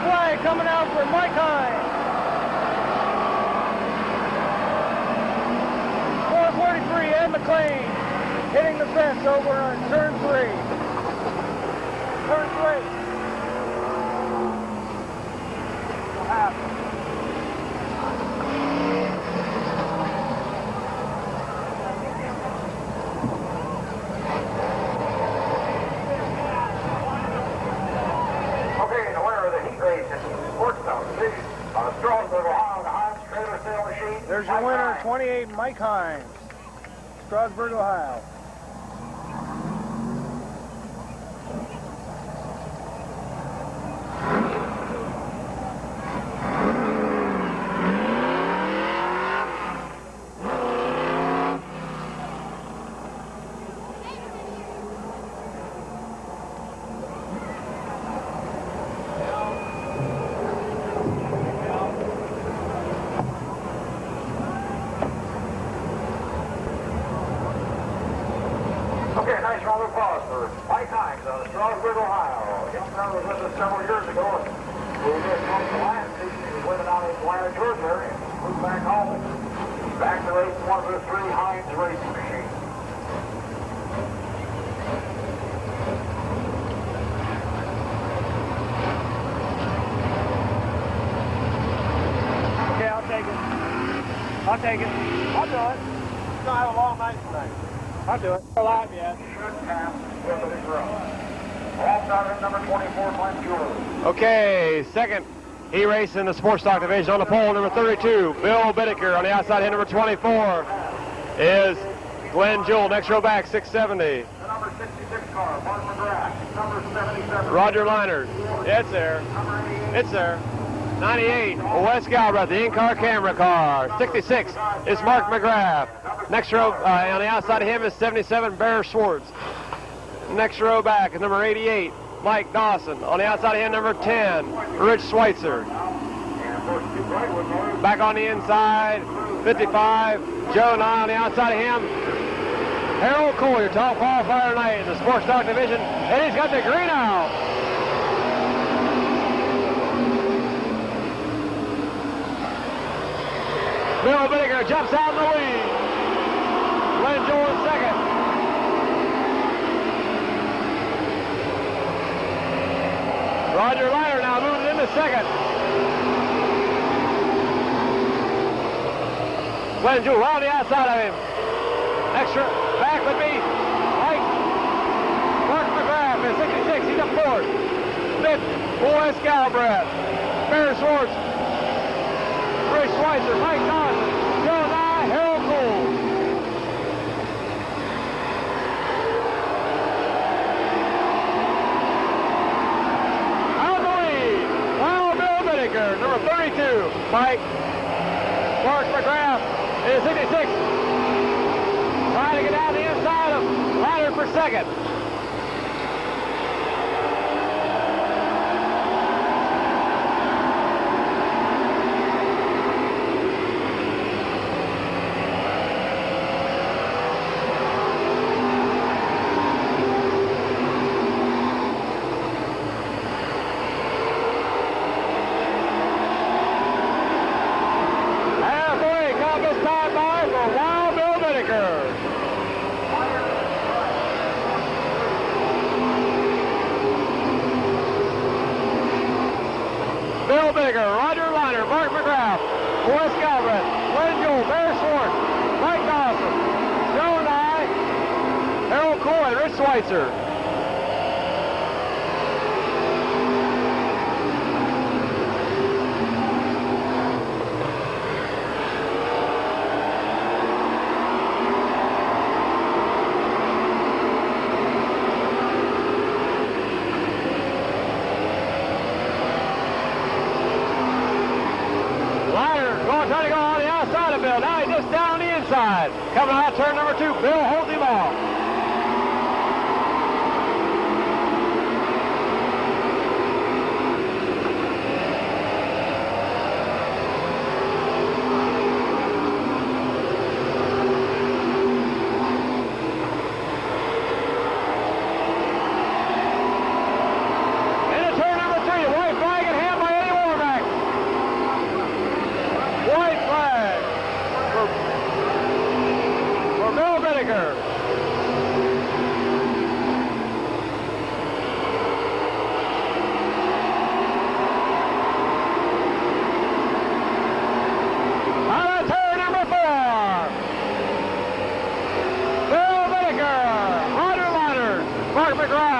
Flag coming out for Mike Hines. 443, Ed McLean hitting the fence over on turn 3. Turn 3. What happened? There's your winner, 28, Mike Hines, Strasburg, Ohio. Okay, nice round of applause for Mike Hines out of Strasburg, Ohio. Young man was with us several years ago, and we just won the last season. He was living out in Atlanta, Georgia, and moved back home. Back to race one of the 3 Hines racing machines. Okay, I'll take it. I'll do it. We're going to have a long night tonight. I'll do it. Alive yet. Should pass with a throw. Off starter number 24, Mike Jewell. Okay, second heat race in the sports stock division. On the pole, number 32, Bill Bittaker. On the outside, number 24 is Glenn Jewell. Next row back, 670. The number 66 car, Mark McGrath. Number 77. Roger Liners. Yeah, it's there. Number 88. It's there. 98, Wes Galbraith, the in-car camera car. 66 is Mark McGrath. Next row, on the outside of him is 77, Bear Schwartz. Next row back is number 88, Mike Dawson. On the outside of him, number 10, Rich Schweitzer. Back on the inside, 55, Joe Nye. On the outside of him, Harold Cole, your top qualifier tonight in the sports stock division. And he's got the green out. Bill Bittaker jumps out in the lead. Glenn Jewell in second. Roger Liner now moves into second. Glenn Jewell right on the outside of him. Extra back would be Mark McGrath in 66. He's up fourth. Fifth, Wes Galbraith. Bear Schwartz. Rich Schweitzer, Mike Dawson, Joe Nye, Harold Cole. Out of the lead, Wild Bill Bittaker, number 32, Mike. Mark McGrath is 66. Trying to get down the inside of Liner for second. Bill Bittaker, Roger Liner, Mark McGrath, Wes Galbraith, Glenn Jewell, Bear Schwartz, Mike Dawson, Joe Nye, Harold Cole, and Rich Schweitzer. Trying to go on the outside of Bill. Now he's just down on the inside. Coming out turn number 2. Bill holds him off.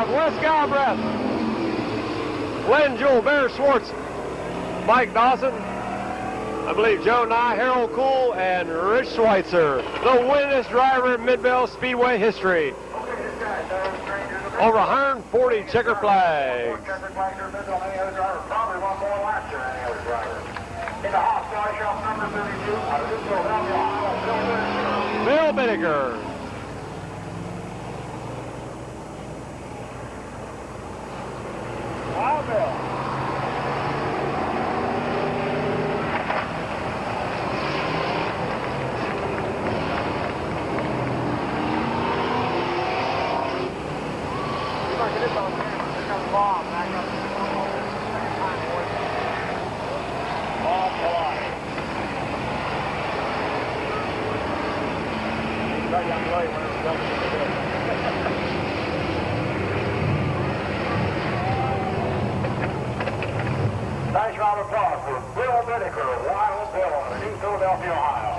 Wes Galbraith, Glenn Jewell, Bear Schwartz, Mike Dawson, I believe Joe Nye, Harold Cole, and Rich Schweitzer, the winningest driver in Mid-Vid Speedway history. Over 140 checker flags. Bill Bittaker. Wow, Bill. Nice round of applause for Bill Bittaker, Wild Bill, out of New Philadelphia, Ohio.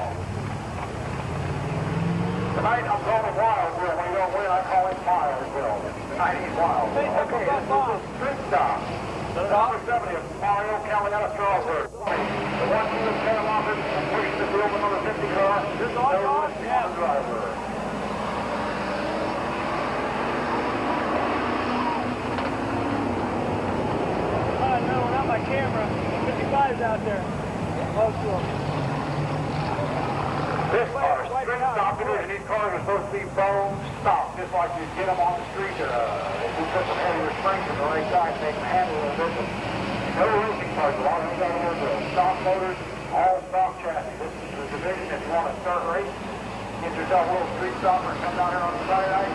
Tonight I'm calling him Wildville. When you don't win, I call him Milesville. Tonight he's Wildville. Okay, this is a street stop. Number 70 of Mario County out of Strasburg. The 1-2 is Sam Offord pushing the field with number 50 car. This is all driver. No, not my camera. 55's out there. Close to him. This car, street stop it is, and these cars are supposed to be bone stopped, just like you get them on the street. If you put some heavy restraints on the right side, make them handle a little bit. No racing cars, a lot of them got over stock motors, all stock chassis. This is the division if you want to start racing. Get yourself a little street stopper and come down here on Saturday night,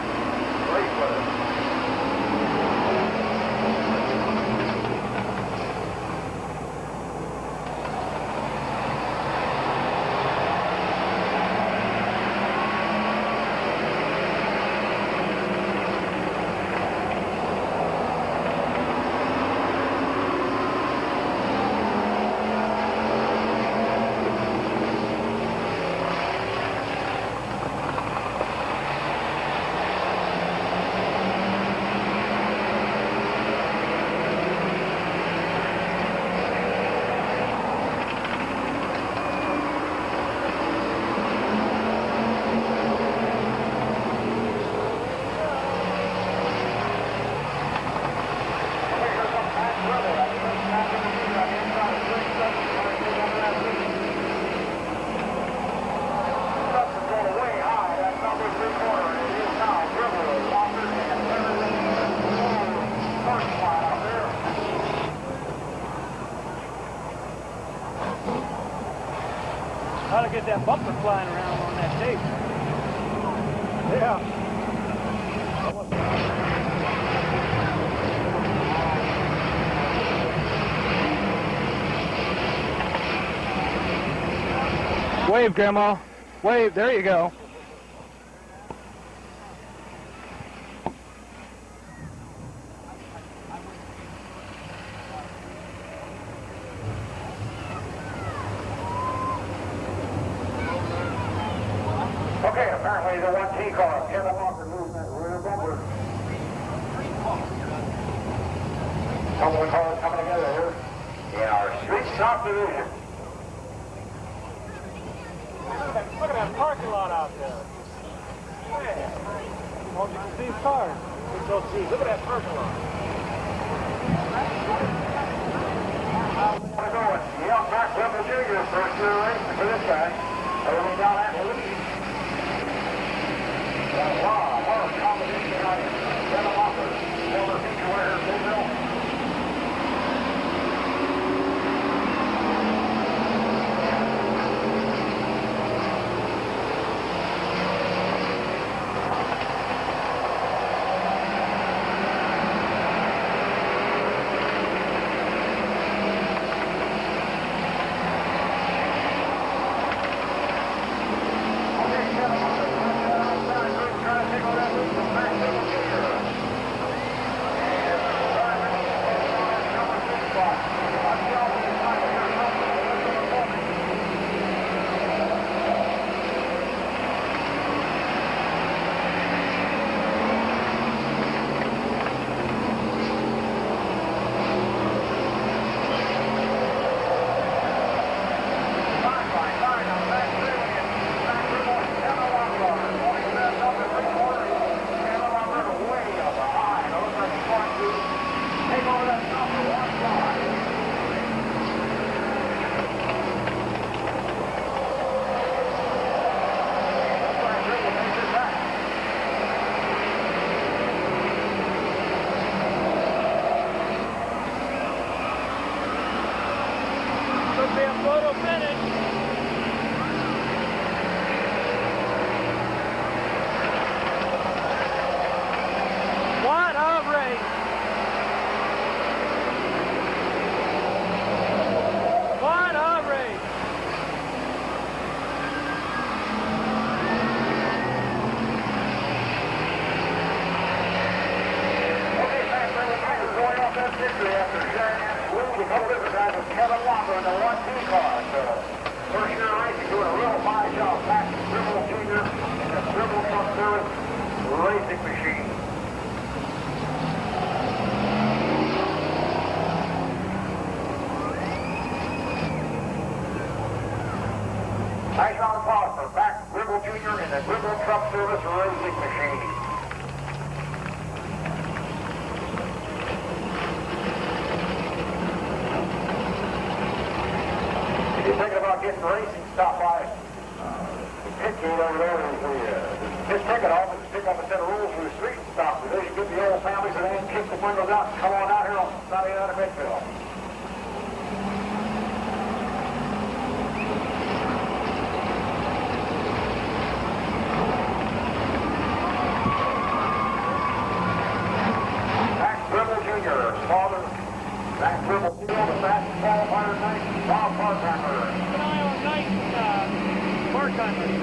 race with us. How to get that bumper flying around on that tape. Yeah. Wave, Grandma. Wave. There you go. Okay, apparently the 1T car, Kevin Walker losing that rear bumper. Couple of cars coming together here in our street stop division. Look at that parking lot out there. Yeah. Well, you can see his cars. Look at that parking lot. We're going. Yeah, Mark Whipple Jr. first year racing for this guy. Everything down at the lead. Wow, what a combination tonight. Kevin Walker, former feature winner, Midvale. Kevin Walker in the 1-2 car. First year racing doing a real fine job. Max Dribble Jr. and the Dribble racing machine. Nice round of applause for Mac Gribble Jr. in the Gribble Truck Service racing machine. If you're thinking about getting racing, stop by the pit gate over there. Just take it off and pick up a set of rules for the street and stop. There's you get the old families that ain't kick the windows out and come on out here on Sunday out of Midvale. Father, Mac Gribble, the fastest qualifier tonight, Bob Parkheimer. Keep an eye on night, Parkheimer.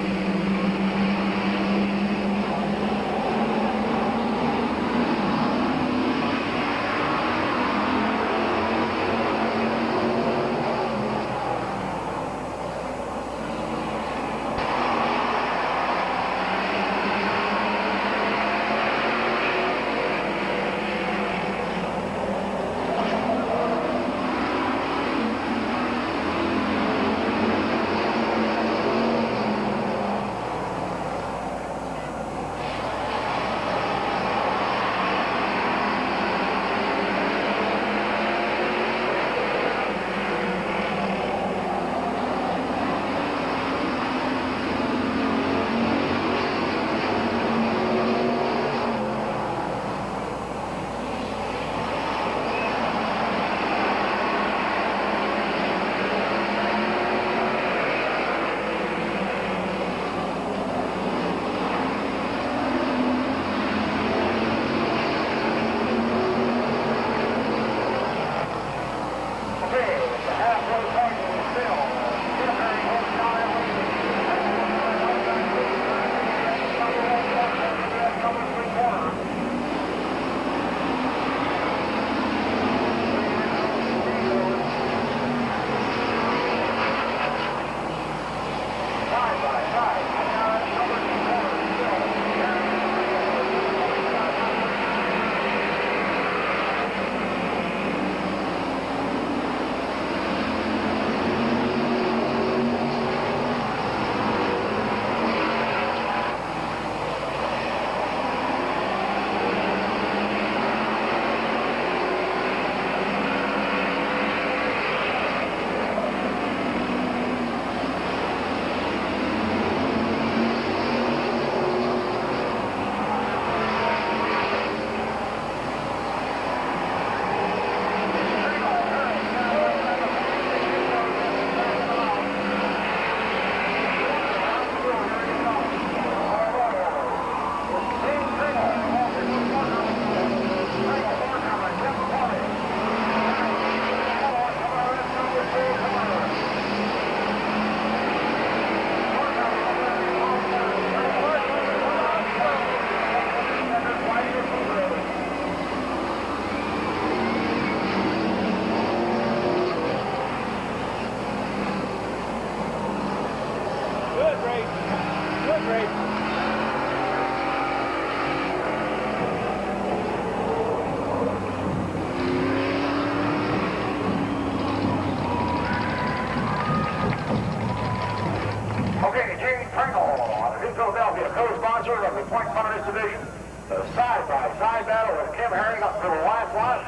Side battle with Kim Herring up to the last lot.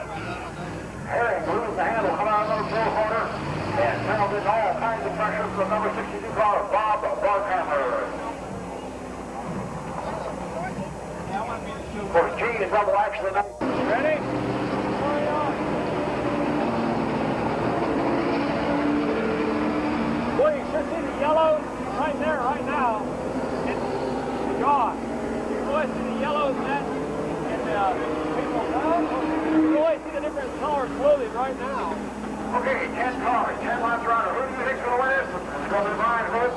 Herring loses the handle, come out of the four corner, and Colonel did all kinds of pressure for the number 62 car, Bob Barkhammer. Of course, Gene in double action tonight. Ready? Boy, you should see the yellow right there, right now. It's gone. You can always see the yellows in that. You can always see the different color clothing right now. Okay, 10 cars, 10 laps around. Who do you think's going to win this? It's going to be Brian Hood.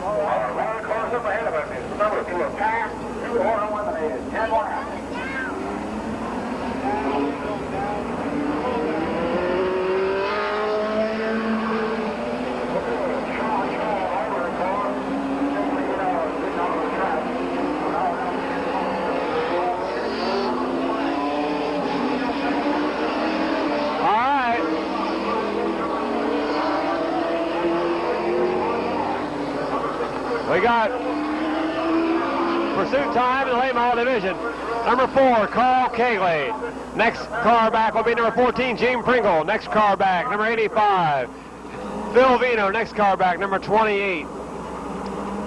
One of the cars up ahead of us is number 2, a pass, 2 or eliminated, 10 laps. We got pursuit time in the late model division. Number 4, Carl Kegley. Next car back will be number 14, Gene Pringle. Next car back, number 85, Phil Vino. Next car back, number 28,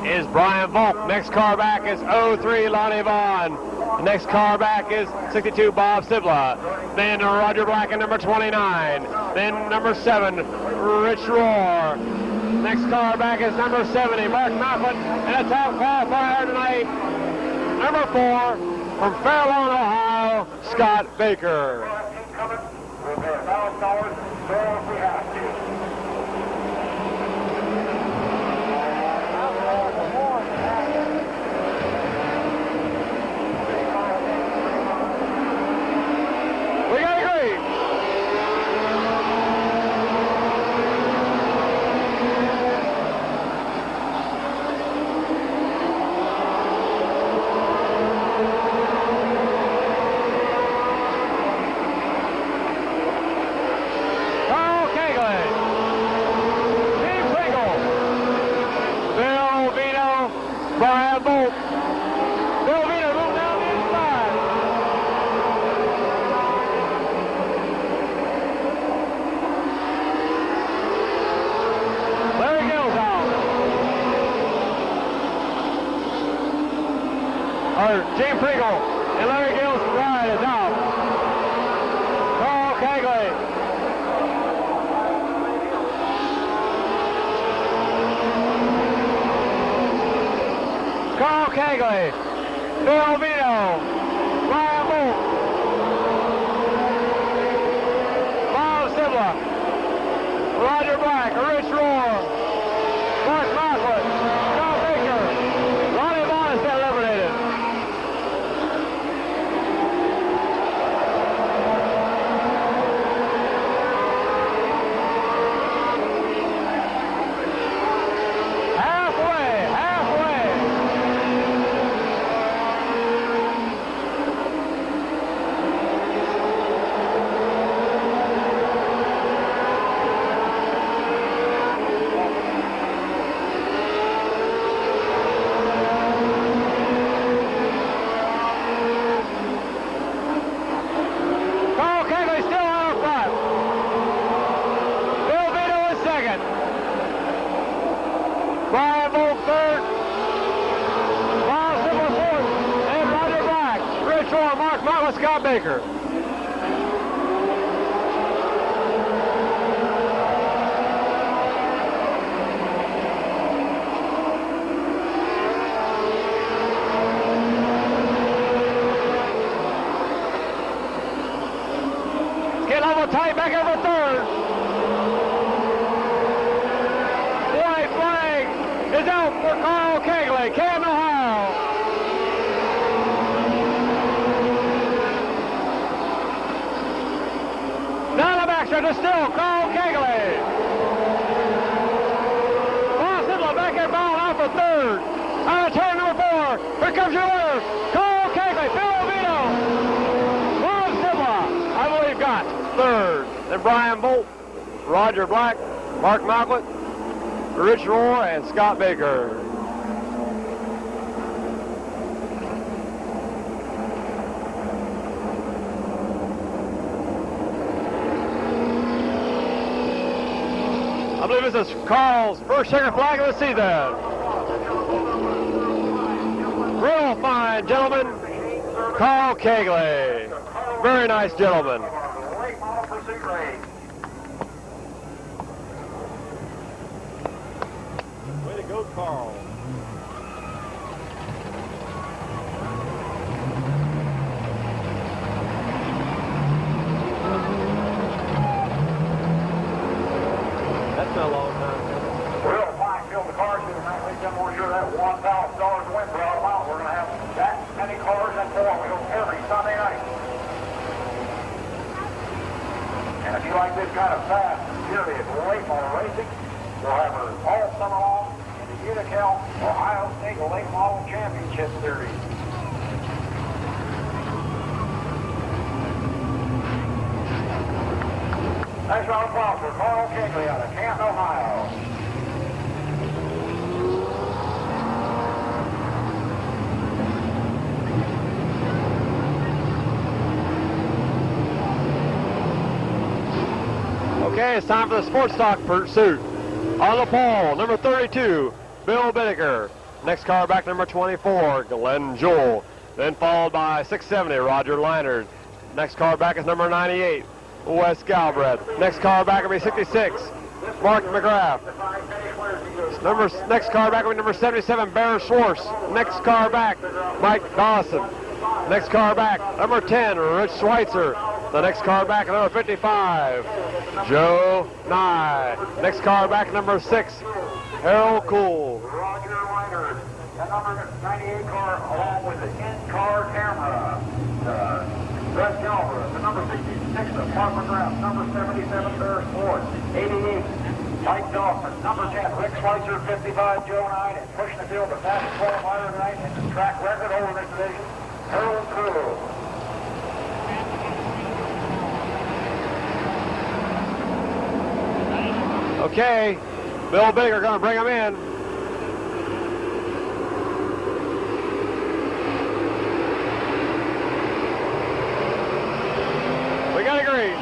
is Brian Volk. Next car back is 03, Lonnie Vaughn. The next car back is 62, Bob Sibla. Then Roger Black at number 29. Then number 7, Rich Rohr. Next car back is number 70, Mark Malcolm. And a top qualifier tonight, number 4, from Fairlawn, Ohio, Scott Baker. We'll pay $1,000 more if we have to. We got a green. Carl Kegley, Steve Pringle, Bill Vino, Brian Bolt. Bill Vino moved down the inside. Larry Gill's out. Or Gene Pringle and Larry Gill's ride is out. Carl Kegley. Carl Kegley, Bill Vino, Brian Bolt, Bob Sibla, Roger Black, Rich Rohr, Mark Mocklin, Scott Baker, Ronnie Vaughn has been eliminated. Halfway. Carl Kegley still out front. Bill Vito is second. Brian Bolt third. Bob Sibler fourth. And Roger Black. Rich Rohr, Mark Martin, Scott Baker. Get over tight back over third. White flag is out for Carl Kegley, Canton, Ohio. Down the backstretch is still Carl Kegley. Bob Sibla back at ball out for third. On turn number 4, here comes your winner, Carl Kegley, Phil Vino. Bob Sibla, I believe, got third. Then Brian Bolt, Roger Black, Mark Malcolm, Rich Rohr, and Scott Baker. I believe this is Carl's first checkered flag of the season. Real fine gentleman, Carl Kegley. Very nice gentleman. Late model pursuit race. Way to go, Carl. That's been a long time. Real fine field of cars here tonight. Ladies and gentlemen, we're sure that $1,000 win for all out. We're going to have that many cars and four wheels every Sunday night. And if you like this kind of fast, serious late model racing, we'll have her all summer long in the Utica Ohio State Late Model Championship Series. Nice round of applause for Carl Kegley out of Canton, Ohio. Okay, it's time for the sports stock pursuit. On the pole, number 32, Bill Bittaker. Next car back, number 24, Glenn Jewell. Then followed by 670, Roger Leinard. Next car back is number 98, Wes Galbraith. Next car back will be 66, Mark McGrath. Next car back will be number 77, Bear Schwartz. Next car back, Mike Dawson. Next car back, number 10, Rich Schweitzer. The next car back, number 55, Joe Nye. Next car back, number 6, Harold Cool. Roger Leinard. The number 98 car along with the in-car camera. Wes Galbraith. The number 66, Mark McGrath. Number 77, Bear Schwartz. 88, Mike Dawson. Number 10, Rick Schweitzer. 55, Joe Nye. And pushing the field, the fastest qualifier tonight and the track record over this division, Harold Cool. Okay, Bill Baker going to bring him in. We got a green.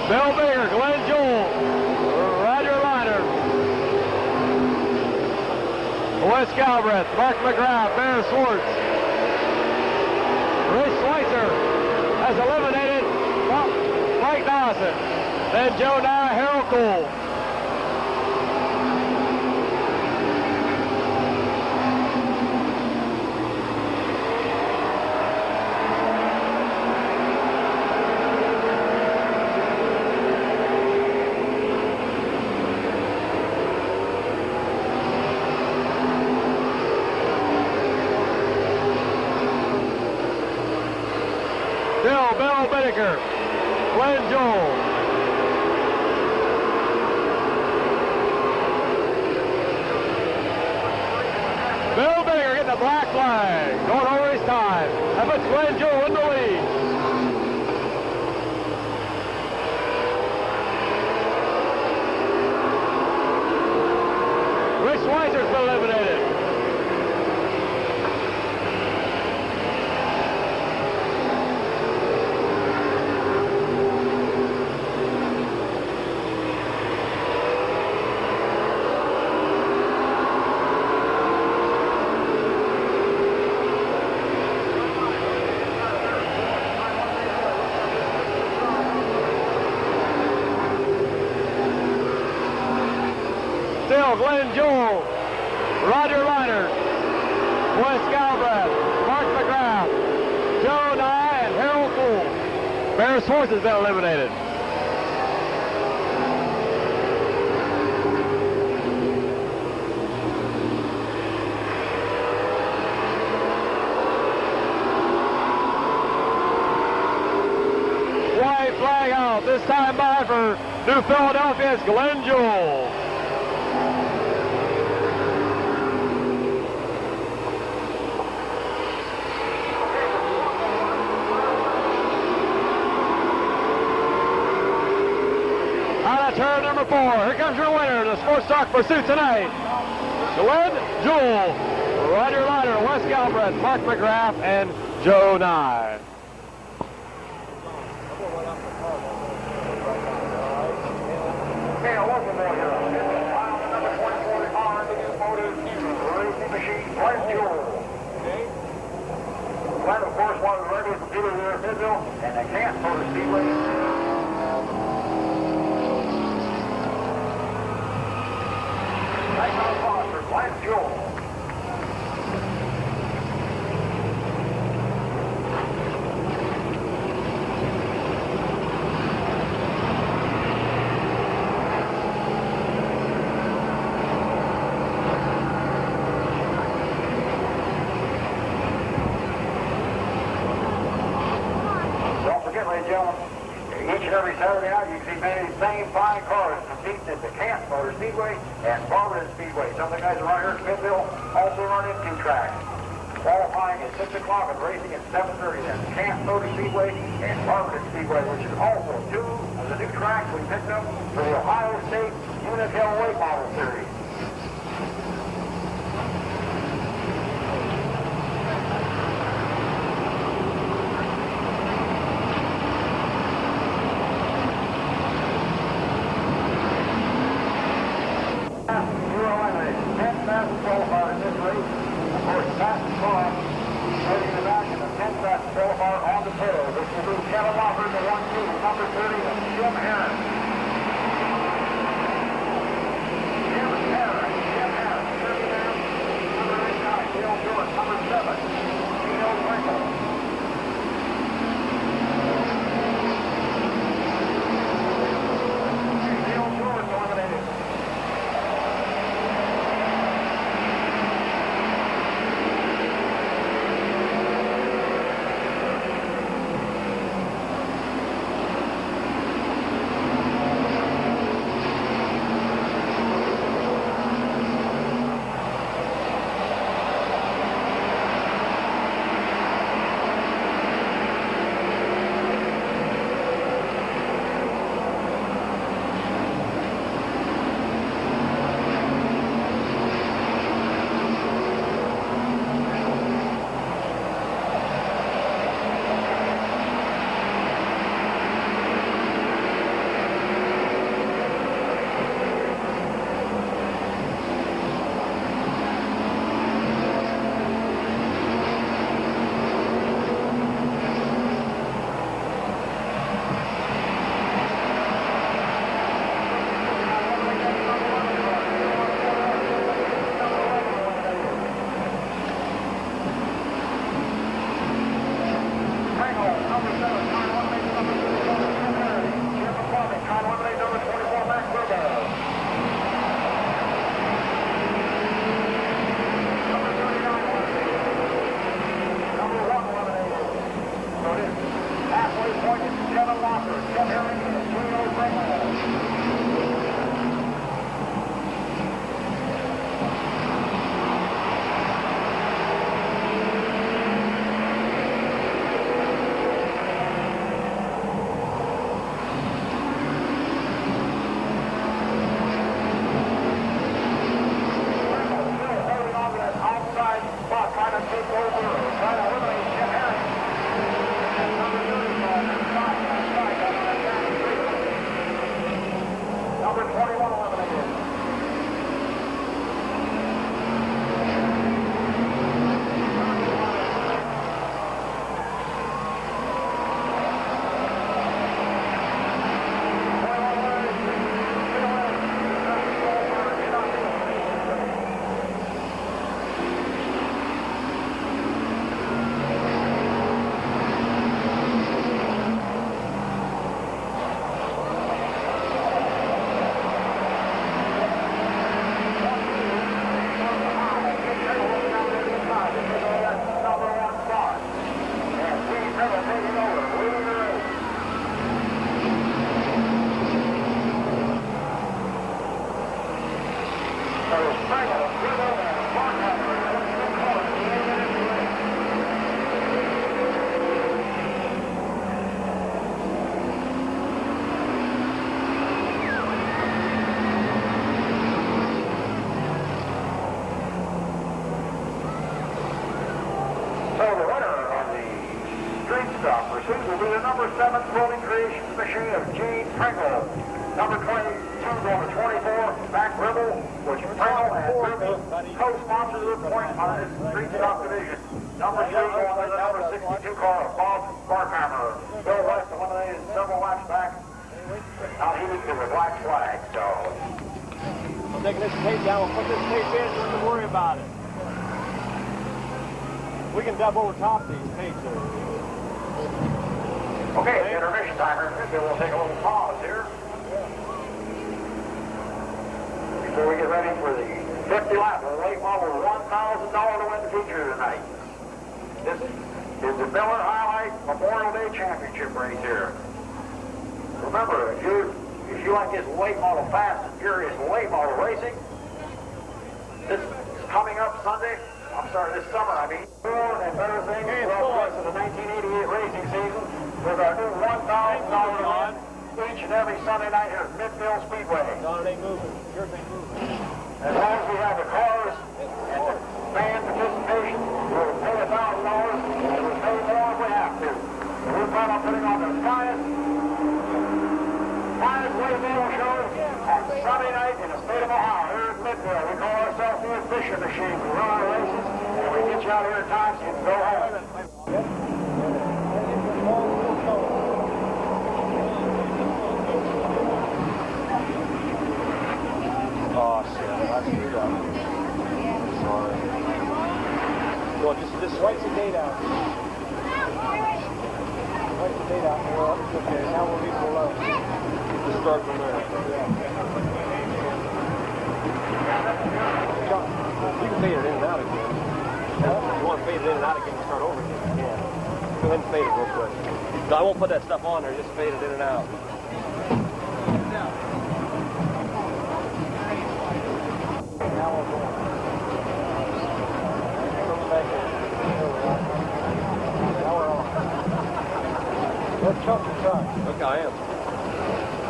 Bill Baker, Glenn Jewell, Roger Leinard, Wes Galbraith, Mark McGrath, Bear Schwartz. Rich Schweitzer has eliminated Mike Dawson. Then Joe Nye, Harold Cool. Bill Bittaker, Glenn Jewell. Bill Bittaker getting the black flag, going over his time. That puts Glenn Jewell in the lead. Rich Schweitzer's been eliminated. Still Glenn Jewell, Roger Leinard, Wes Galbraith, Mark McGrath, Joe Nye, and Harold Cool. Bear Schwartz has been eliminated. White flag out, this time by for New Philadelphia's Glenn Jewell. Turn number 4. Here comes your winner, the Sports Talk Pursuit tonight. Glenn Jewell, Roger Leinard, Wes Galbraith, Mark McGrath, and Joe Nye. Okay, a local boy here. Number 24 car, the new motor, racing machine, Glenn Jewell. Glenn, of course, one of the regular computers there at Midvale, and they can't go to speedway. Nice on applause for Glenn Jewell. heats at the Camp Motor Speedway and Barberton Speedway. Some of the guys around here at Midvale also run in 2 tracks. Qualifying at 6 o'clock and racing at 7:30. That's Camp Motor Speedway and Barberton Speedway, which is also 2 of the new tracks we picked up for the Ohio State Unit-Hill Late Model Series. We can dub over top these tapes. Okay, it's intermission time here. We'll take a little pause here before we get ready for the 50 lap of the late model $1,000 to win feature tonight. This is the Miller Highlight Memorial Day Championship race here. Remember, if you if you like this late model fast and furious late model racing, this is coming up Sunday. I'm sorry, this summer, I mean. More and better things for us in the 1988 racing season with our new $1,000 on each and every Sunday night here at Mid-Ville Speedway. Don ain't moving. Yours ain't moving. As long as we have the cars and the fan participation, we'll pay $1,000 and we'll pay more if we have to. And we're planning on putting on the finest late model show on Sunday night in the state of Ohio here at Mid-Ville. We call ourselves the Fisher Machine. We run our races and we get you out here at times so you can go home. Oh, shit. I screwed up. Sorry. Well, just write the date out. Write the date out. Well, okay, now we'll leave below. Just start from there. You can fade it in and out again. If you want to fade it in and out again and start over again, you can. Go ahead and fade it real quick. No, I won't put that stuff on there, just fade it in and out. Now we're going. Now we're on. Let's chunk the truck. Okay, I am.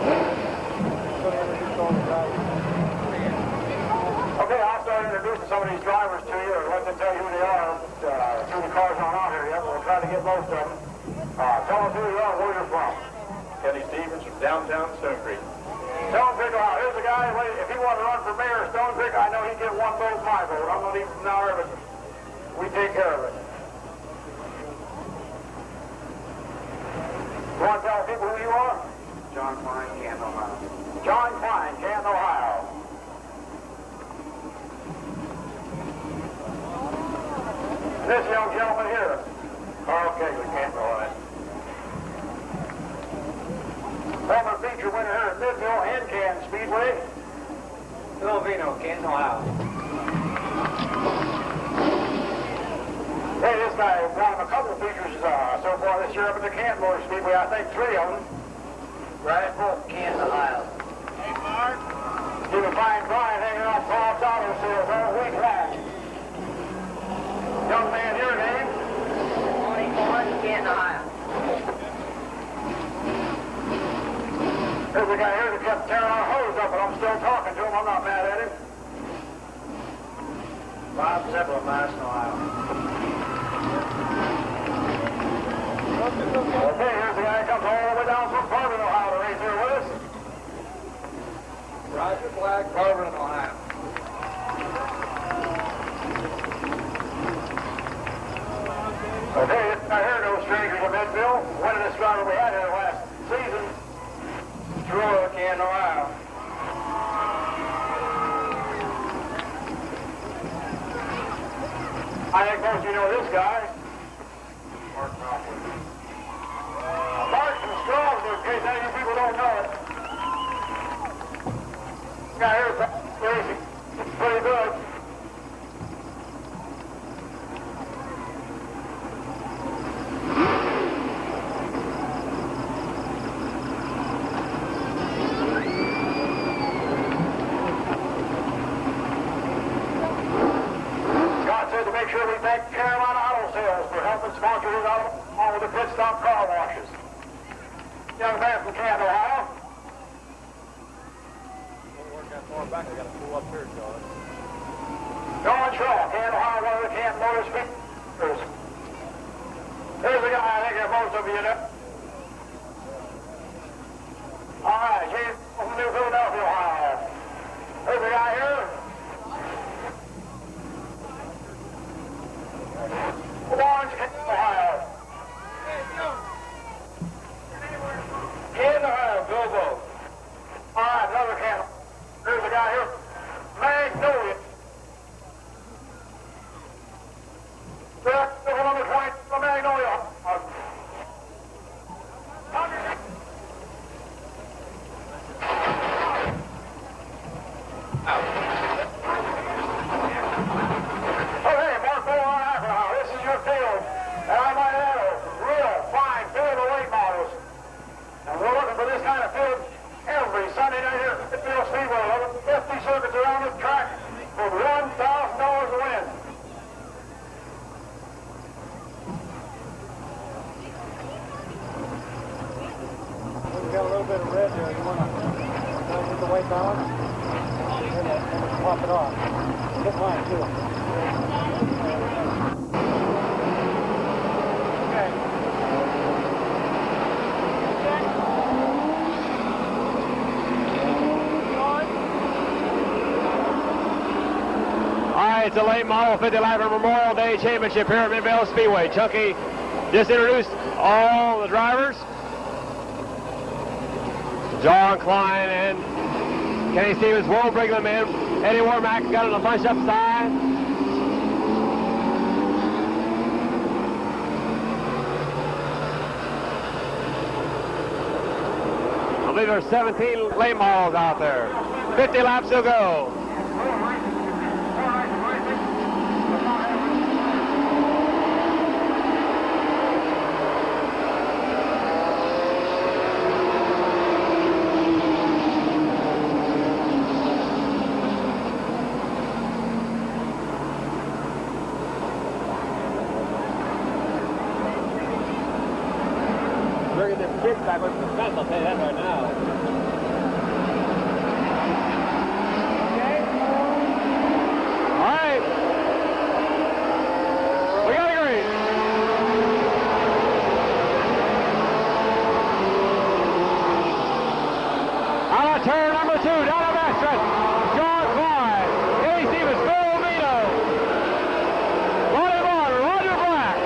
Going to introduce all the drivers. Okay, I'll start introducing some of these drivers to you, or let them tell you who they are. Two of the cars aren't out here yet, but we'll try to get most of them. Tell us who you are and where you're from. Kenny Stevens from downtown Stone Creek. Stone Creek, Ohio. Here's a guy, if he wanted to run for mayor of Stone Creek, I know he'd get one vote, my vote. I'm not even there, but we take care of it. You want to tell people who you are? John Klein, Canton, Ohio. John Klein, Canton, Ohio. This young gentleman here, Carl Kegley, Canton, Ohio. Former feature winner here at Midvale and Canton Speedway. Filipino, Canton, Ohio. Hey, this guy won a couple of features so far this year up at the Canton Motor Speedway. I think 3 of them. Ryan Polk, Canton, Ohio. Hey, Mark. You can find Brian hanging off Bob's Auto Sales all week long. Young man, your name? Tony Corn, Canton, Ohio. There's a guy here that kept tearing our hose up, but I'm still talking to him. I'm not mad at him. Bob Zebra, Madison, Ohio. Okay, here's the guy that comes all the way down from Bourbon, Ohio to race here with us. Roger Black, Bourbon, Ohio. Okay, this guy here, no stranger to Midville. Winningest driver we had here last season. Troy, Canton, Ohio. I think most of you know this guy. Mark Crawford. Mark from Strasburg, in case any of you people don't know it. This guy here is racing. It's pretty good. Make sure we thank Carolina Auto Sales for helping sponsor his auto on with the pit stop car washes. Young man from Canton, Ohio. Don't work that far back. I got to pull up here, John. John Shaw, Canton, Ohio, one of the Canton Motor Speeders. Here's a guy I think that most of you know. All right, James from New Philadelphia, Ohio. Here's a guy here. Orange, Ohio. Canton, Ohio, Bilbo. All right, another Canton. There's a guy here. Magnolia. There's number 20 from Magnolia. Sunday Pop it off. Get mine too. Okay. All right, it's a late model 50 lapper Memorial Day Championship here at Midvale Speedway. Chunky just introduced all the drivers. John Klein and Kenny Stevens will bring them in. Eddie Warmack got them a bunch up side. I believe there's 17 late models out there. 50 laps to go. Look at this kick back with the fence, I'll tell you that right now. Okay. All right. We got a green. Out of turn number 2, down the backstretch. John Klein, Kenny Stevens, Phil Vito, Ronnie Barber, Roger Black.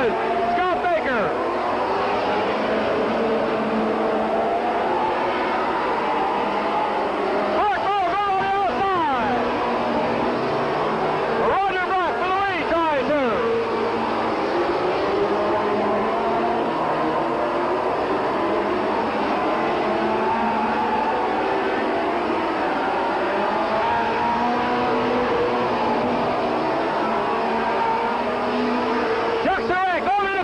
one. Scott Baker. Mark Ball's on the outside. Roger Black for the lead, trying to. Chuck Surratt going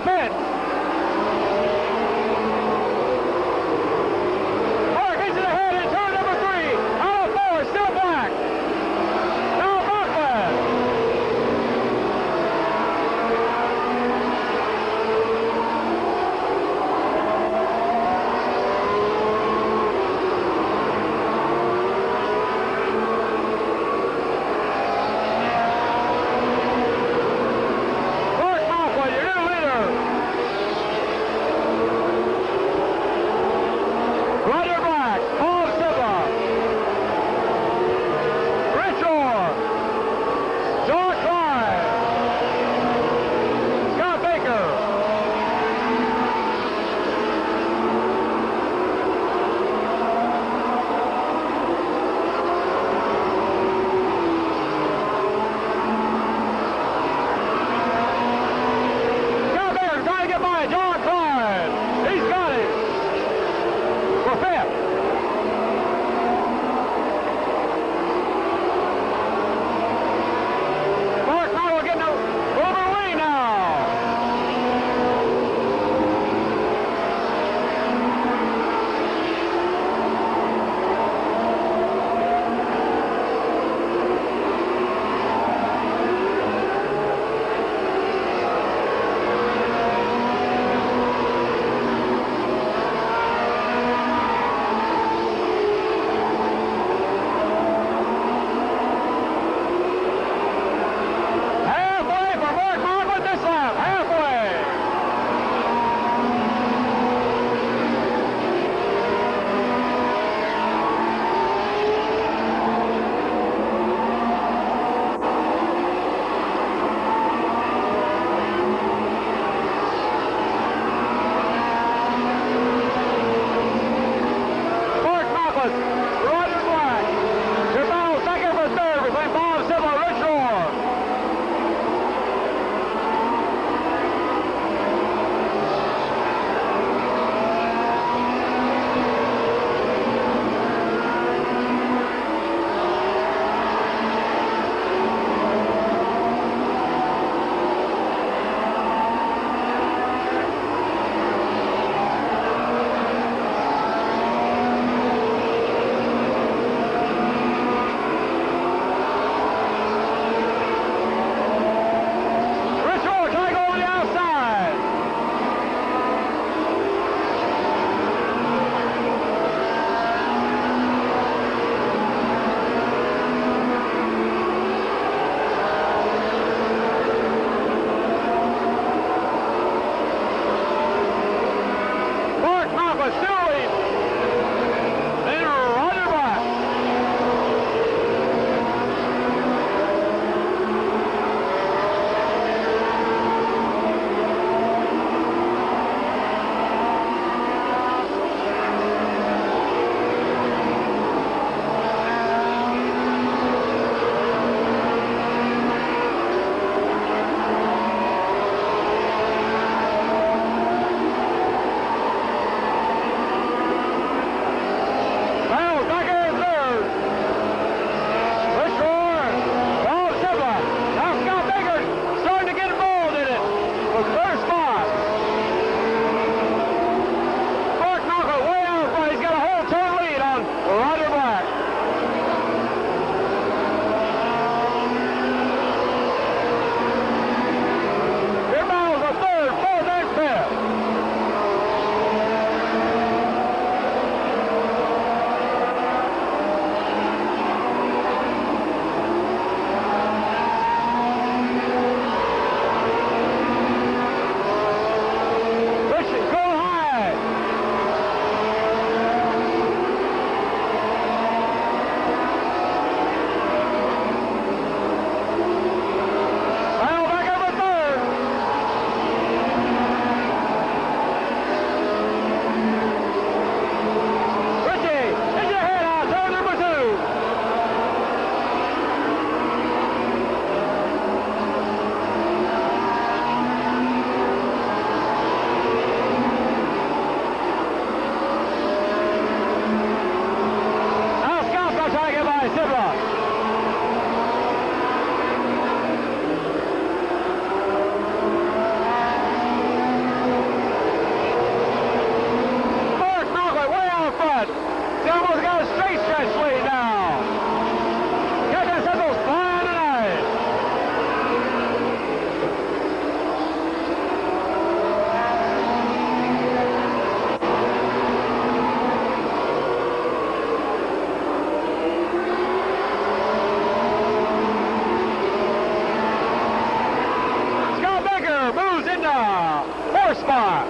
spot.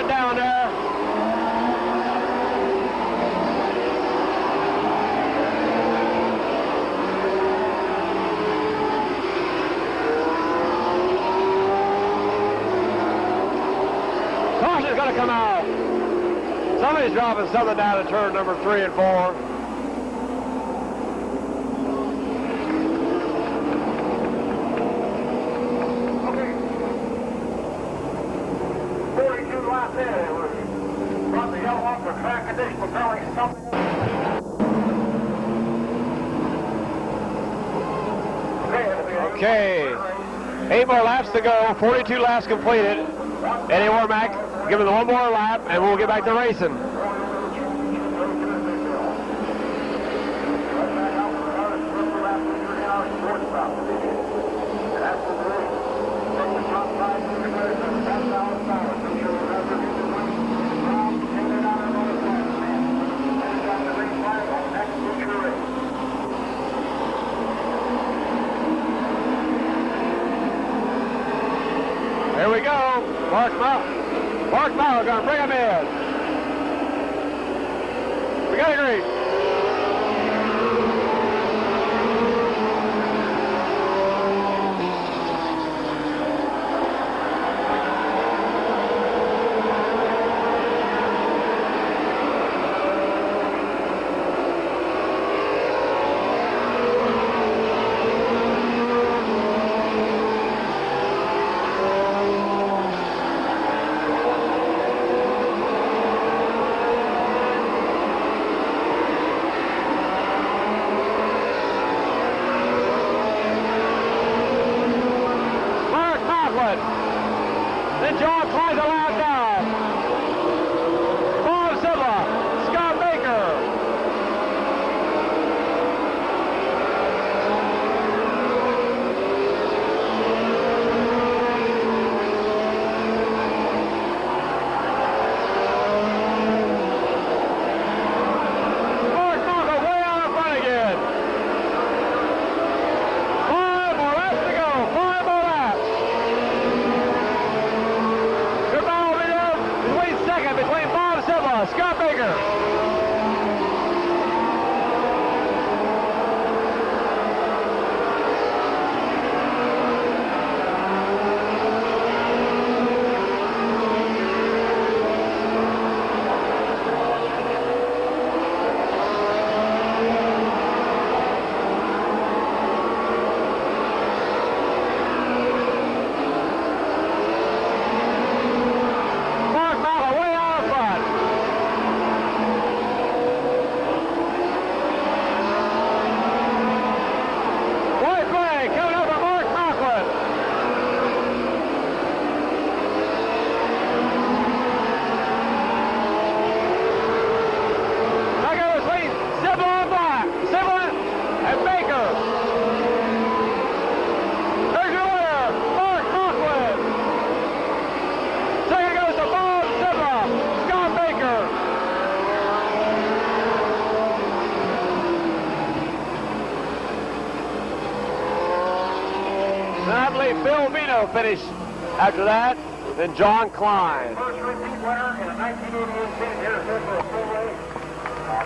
Down there. Caution's going to come out. Somebody's dropping something down to turn number 3 and 4. Okay, 8 more laps to go, 42 laps completed. Eddie Warmack giving them one more lap, and we'll get back to racing. Here we go. Mark Mauer going to bring him in. We got a green. Then John climbs the lap down. Bob Silva, Scott Baker. Mark Malcolm way out in front again. 5 more laps to go. 5 more laps. Between Bob Silva, Scott Baker. I believe Bill Vino finished after that, then John Klein. First repeat winner in a 1988 finish here at Midvale Speedway.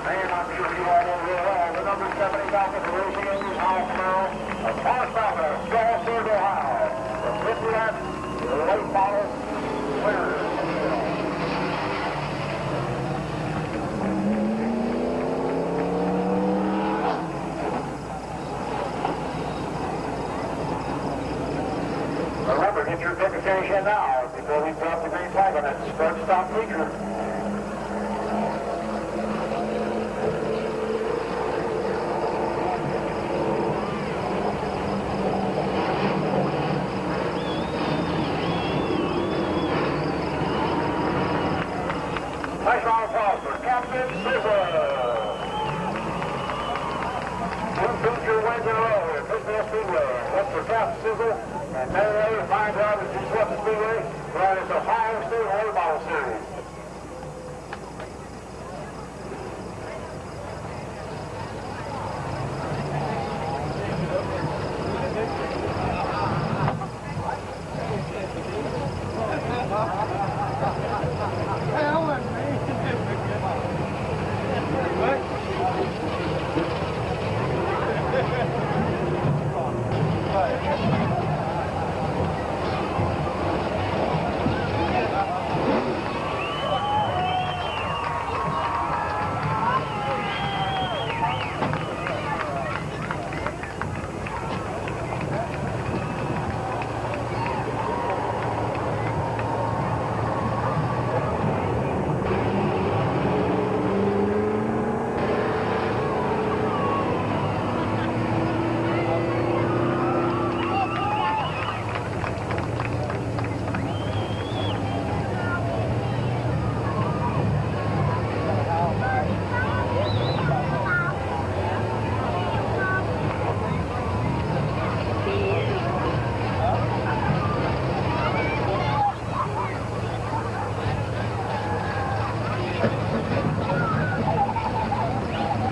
Man, I'm sure you all know real well. The number 70 Falcons racing in this house now. A Thomas Falcon, Charleston, Ohio. From Mid-Vid, the late model winner. Remember, get your ticket cash in now before we drop the green flag on that start-stop feature. Nice round of applause for Captain Sizzle. Two future wins in a row here at Midvale Speedway. That's for Captain Sizzle and many other fine drivers who swept the Speedway throughout this Ohio State Late Model Series.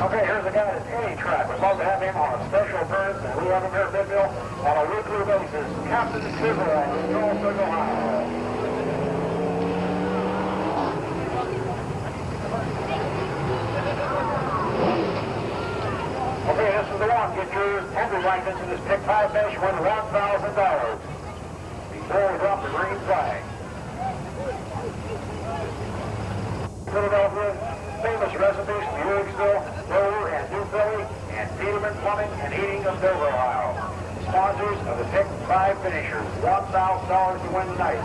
Okay, here's a guy that's any track. We'd love to have him on a special appearance, and we have him here at Midvale on a weekly basis. Captain Sizzle, Charleston, Ohio. Okay, this is the one. Get your entry license in this pick 5 finish, win $1,000. Before we drop the green flag. Philadelphia, famous recipes from Ewingville, Dover, and New Philly, and Peterman Plumbing and Heating of Dover, Ohio. Sponsors of the pick 5 finishers. $1,000 to win tonight.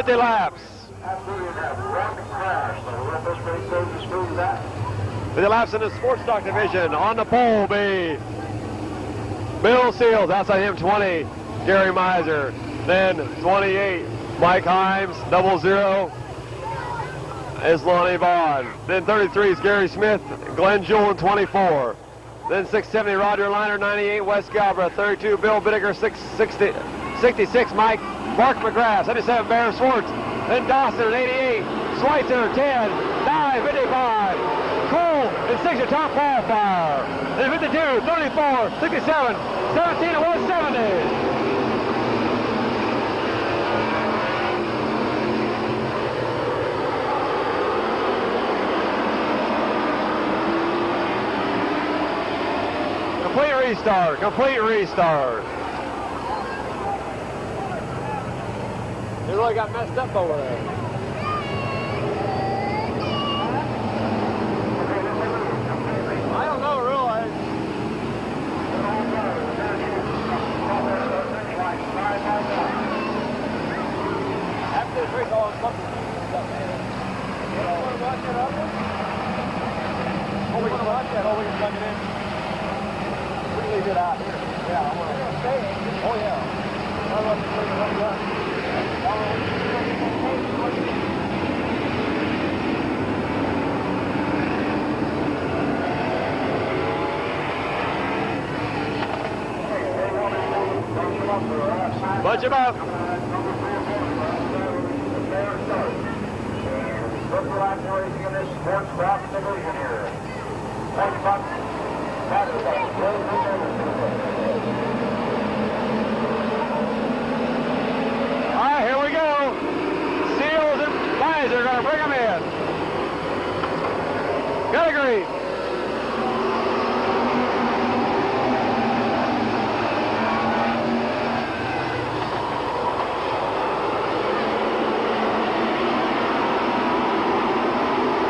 Laps. 50 laps in the sports stock division. On the pole be Bill Seals. Outside him 20, Gary Miser. Then 28, Mike Himes. 00 is Lonnie Vaughn. Then 33 is Gary Smith, Glenn Jewell in 24. Then 670, Roger Liner. 98, Wes Galbraith. 32, Bill Bittiger. 66, Mark McGrath. 77, Bear Swartz. Then Dawson at 88, Schweitzer 10, 9, 55, Cole and 6 your top qualifier. Then 52, 34, 67, 17 and 170. Complete restart. They really got messed up over there. I don't know, really. After this race, all the fucking stuff, man. You want to watch that other one? Oh, we can watch that. Oh, we can plug it in. We can leave it out here. Yeah, I want to stay. Oh, yeah. I love to play the run. Bunch him up. Racing in this sports stock division here. $20 All right, here we go. Seals and Miser are going to bring them in. Category.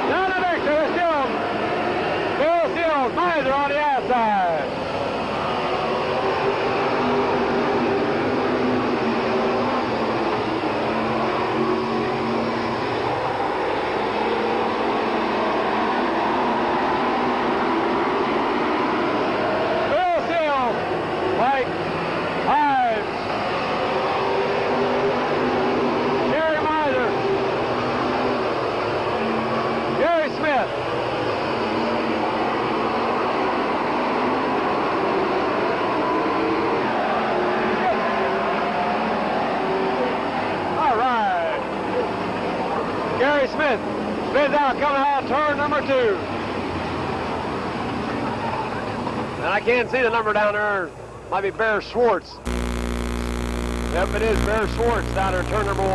Down the next to the Seals. Bill Seals, Miser on the outside. Mike Hives, Gary Miser, Gary Smith, all right, Gary Smith spins out, coming out turn number 2. And I can't see the number down there. Might be Bear Schwartz. Yep, it is Bear Schwartz down there, turn number 1.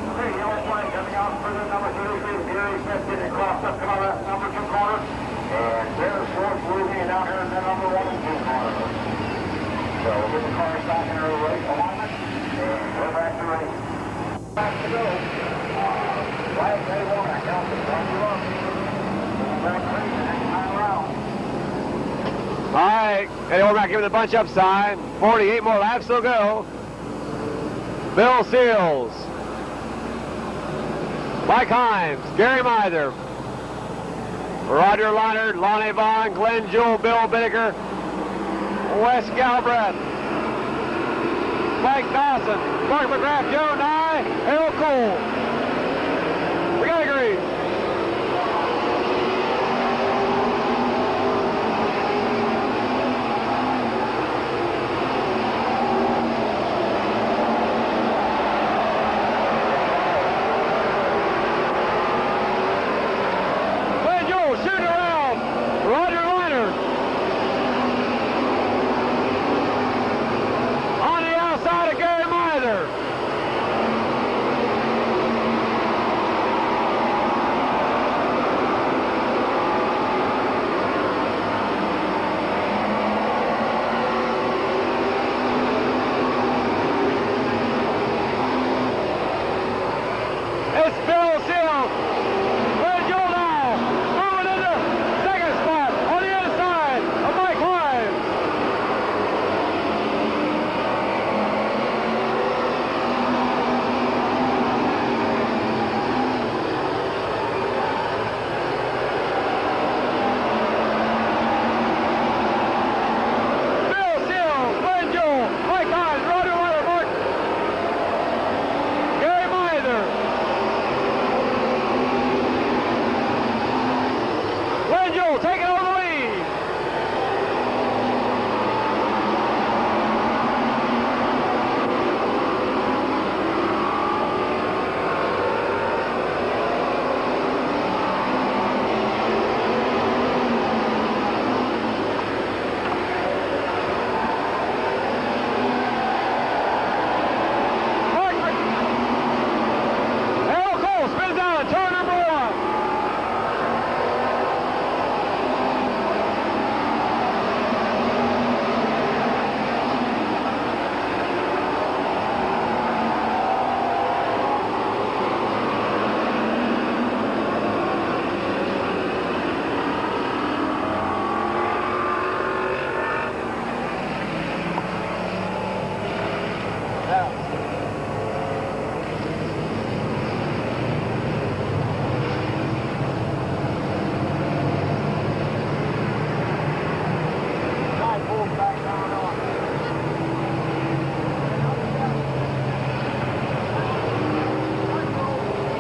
Okay, yellow flag coming out for the number 33. Gary Smith getting across up to the number 2 corner. And Bear Schwartz moving down here in the number 1 and 2 corner. So we'll get the cars back in our race alignment. And we're back to race. Back to go. Flag day 1, I count the 21. Back to race the next time around. All right, Eddie Orback giving the bunch up sign. 48 more laps to go. Bill Seals, Mike Himes, Gary Miser, Roger Leinert, Lonnie Vaughn, Glenn Jewell, Bill Binnicker, Wes Galbraith, Mike Dawson, Mark McGrath, Joe Nye, Harold Cole. We got agreed. Shooting around, Roger Leinert. On the outside of Gary Miser. It's Bill Seals. Where's Joe now? Moving into second spot on the inside of Mike Himes. Bill Seals, Glenn Jewell, Mike Himes, Roger Leinert, Mark, Gary Miser. Glenn Jewell taking over the lead. Harold Cole spins out at turn number 1.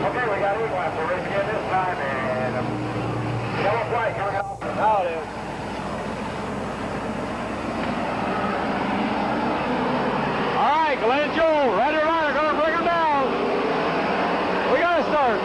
Okay, we got 8 laps. We're racing again this time, and yellow flag coming out. Now it is. All right, Glenn Jewell, Roger Leinert going to bring him down. We got to start.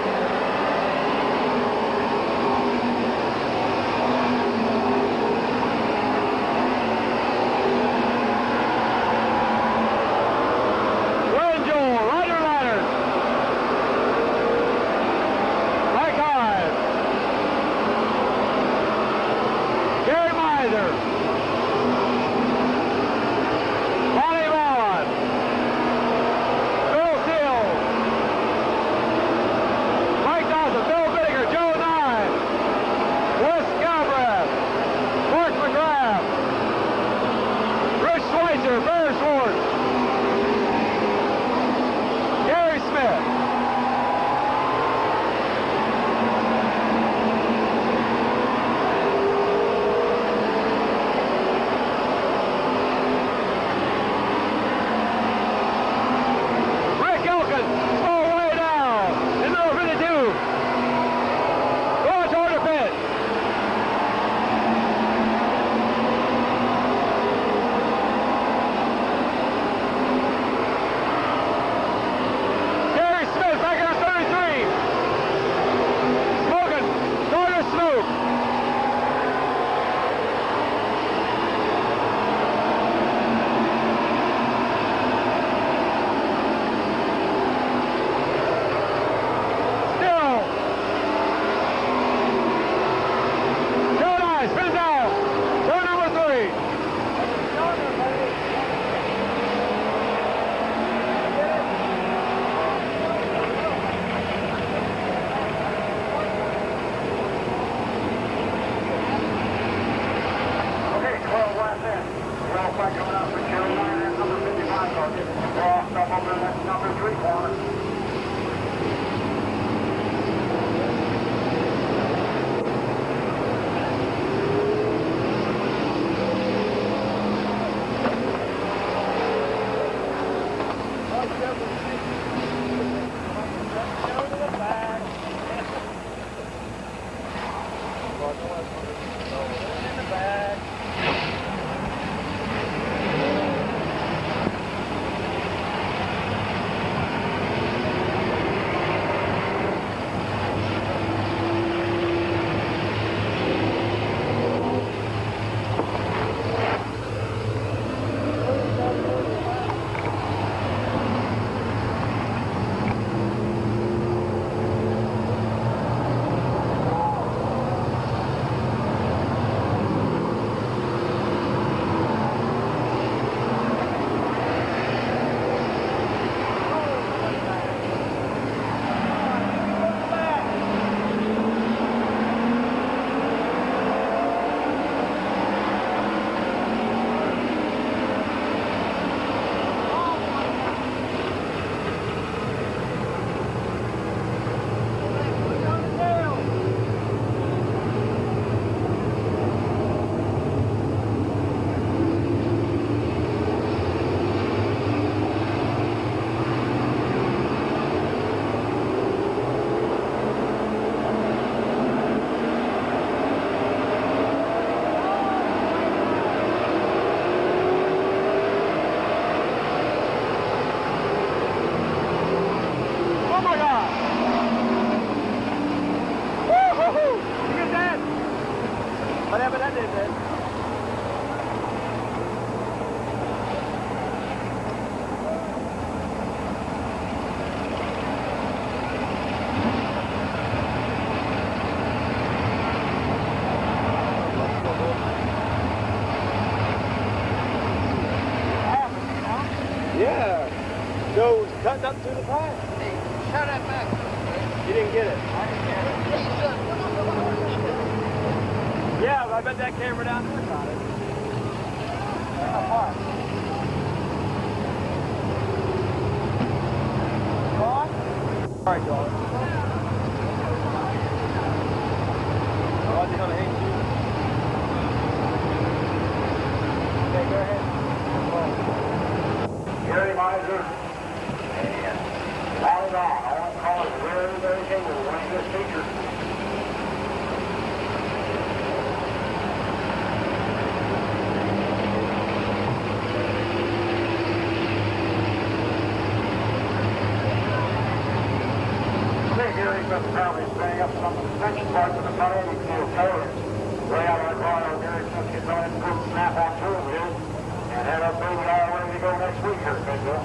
In the back. Whatever that is, man. Yeah. Joe's cutting up through the pipe. Hey, shut that back. You didn't get it. I didn't get it. Yeah, but I bet that camera down there got it. Apart. Go on. All right, John. Why's he gonna hang you? Okay, go ahead. Gary Miser. And on and on. All cars very, very capable of winning this feature. From probably spraying up some suspension parts of the front end, you can see a tailor way out of the car. Gary took his own good snap on two of his and had us moving all ready to go next week here at Midvale.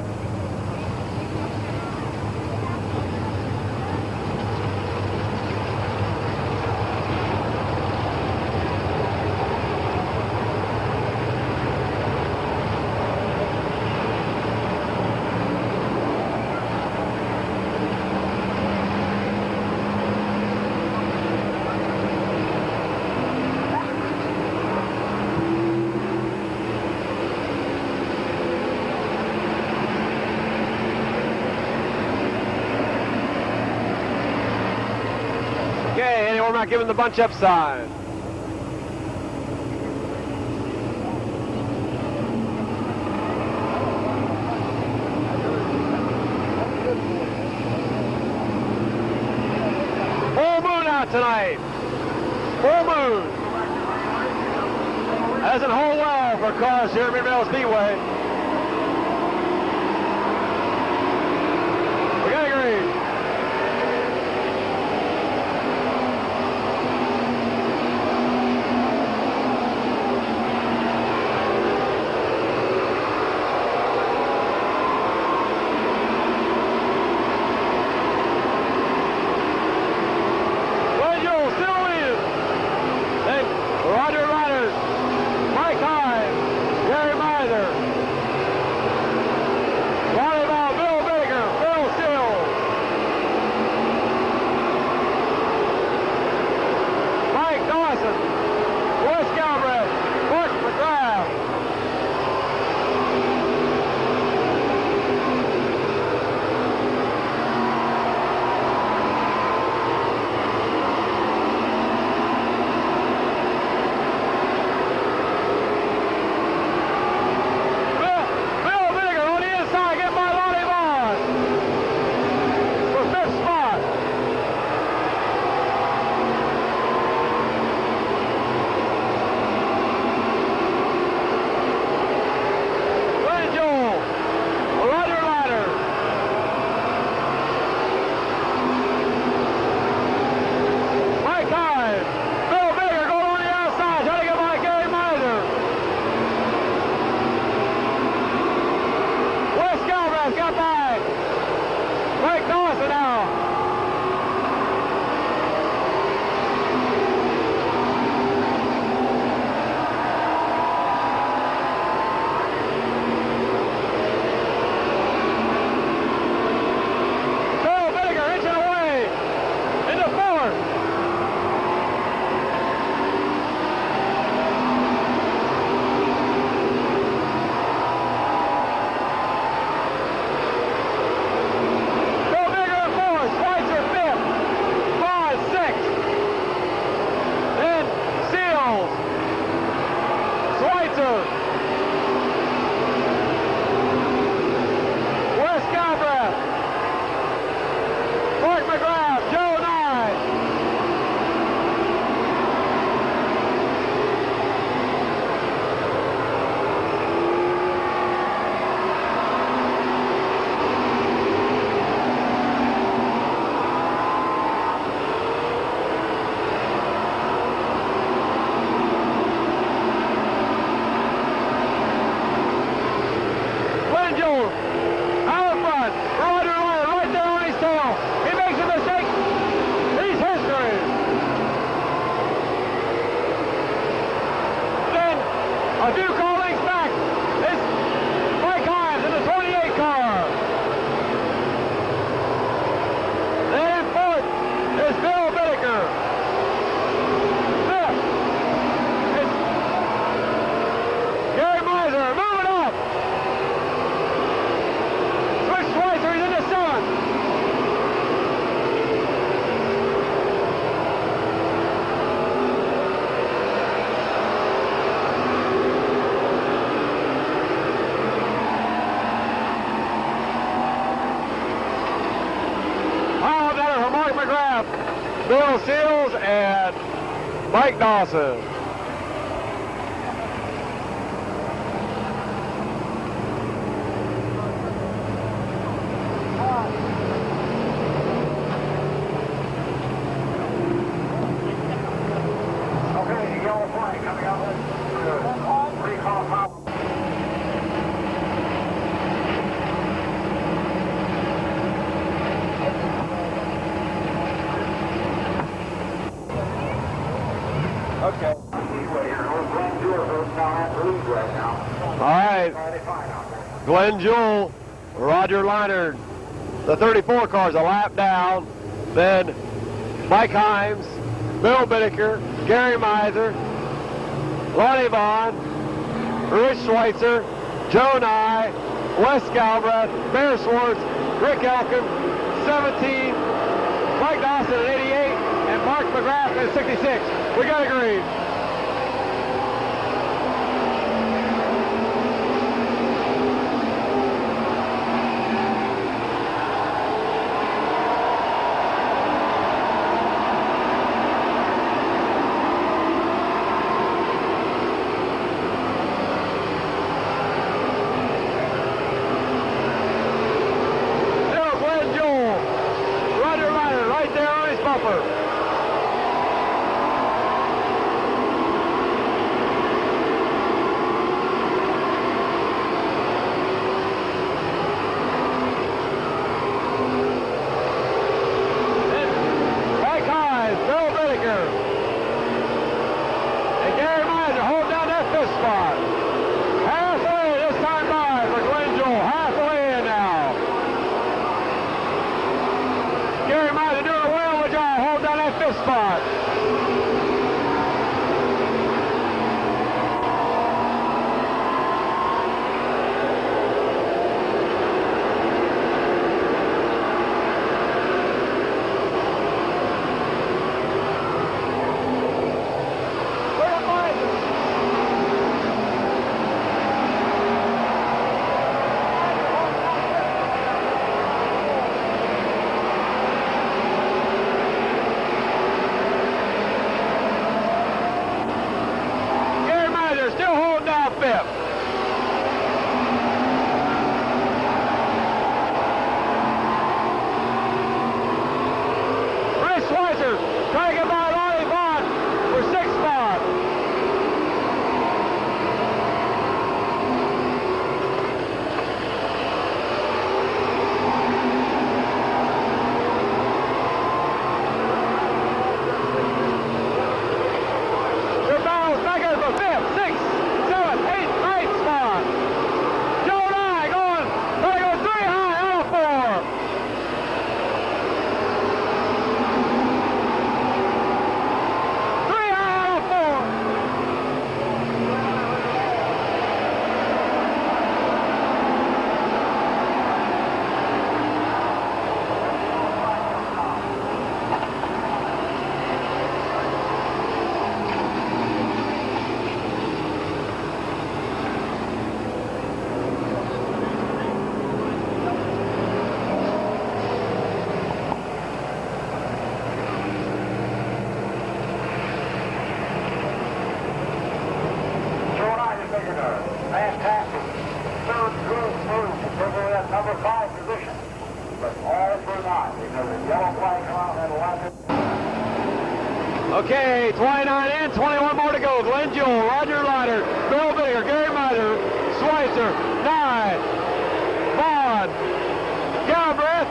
Okay, anyone not giving the bunch up sign? Full moon out tonight. Full moon. Doesn't hold well for cars here at Mid-Vale Speedway. We got a green. Roger Riders, Mike Hines, Gary Miser, volleyball, Bill Baker, Phil Steele, Mike Dawson, Boy Scout Rep, Mark McGrath. Bill Seals and Mike Dawson. Okay, yellow flag coming out with recall power. Okay. All right, Glenn Jewell, Roger Leinert, the 34 car's a lap down. Then Mike Himes, Bill Bittaker, Gary Miser, Lonnie Vaughn, Rich Schweitzer, Joe Nye, Wes Galbraith, Bear Swartz, Rick Elkin, 17, Mike Dawson at 88, and Mark McGrath at 66. We got a green. Fantastic. Third good move to take away that number 5 position. But all for naught because the yellow flag come out and left it. Okay, 29 in, 21 more to go. Glenn Jewell, Roger Leinert, Bill Bittaker, Gary Miser, Schweitzer, Nye, Vaughn, Galbraith,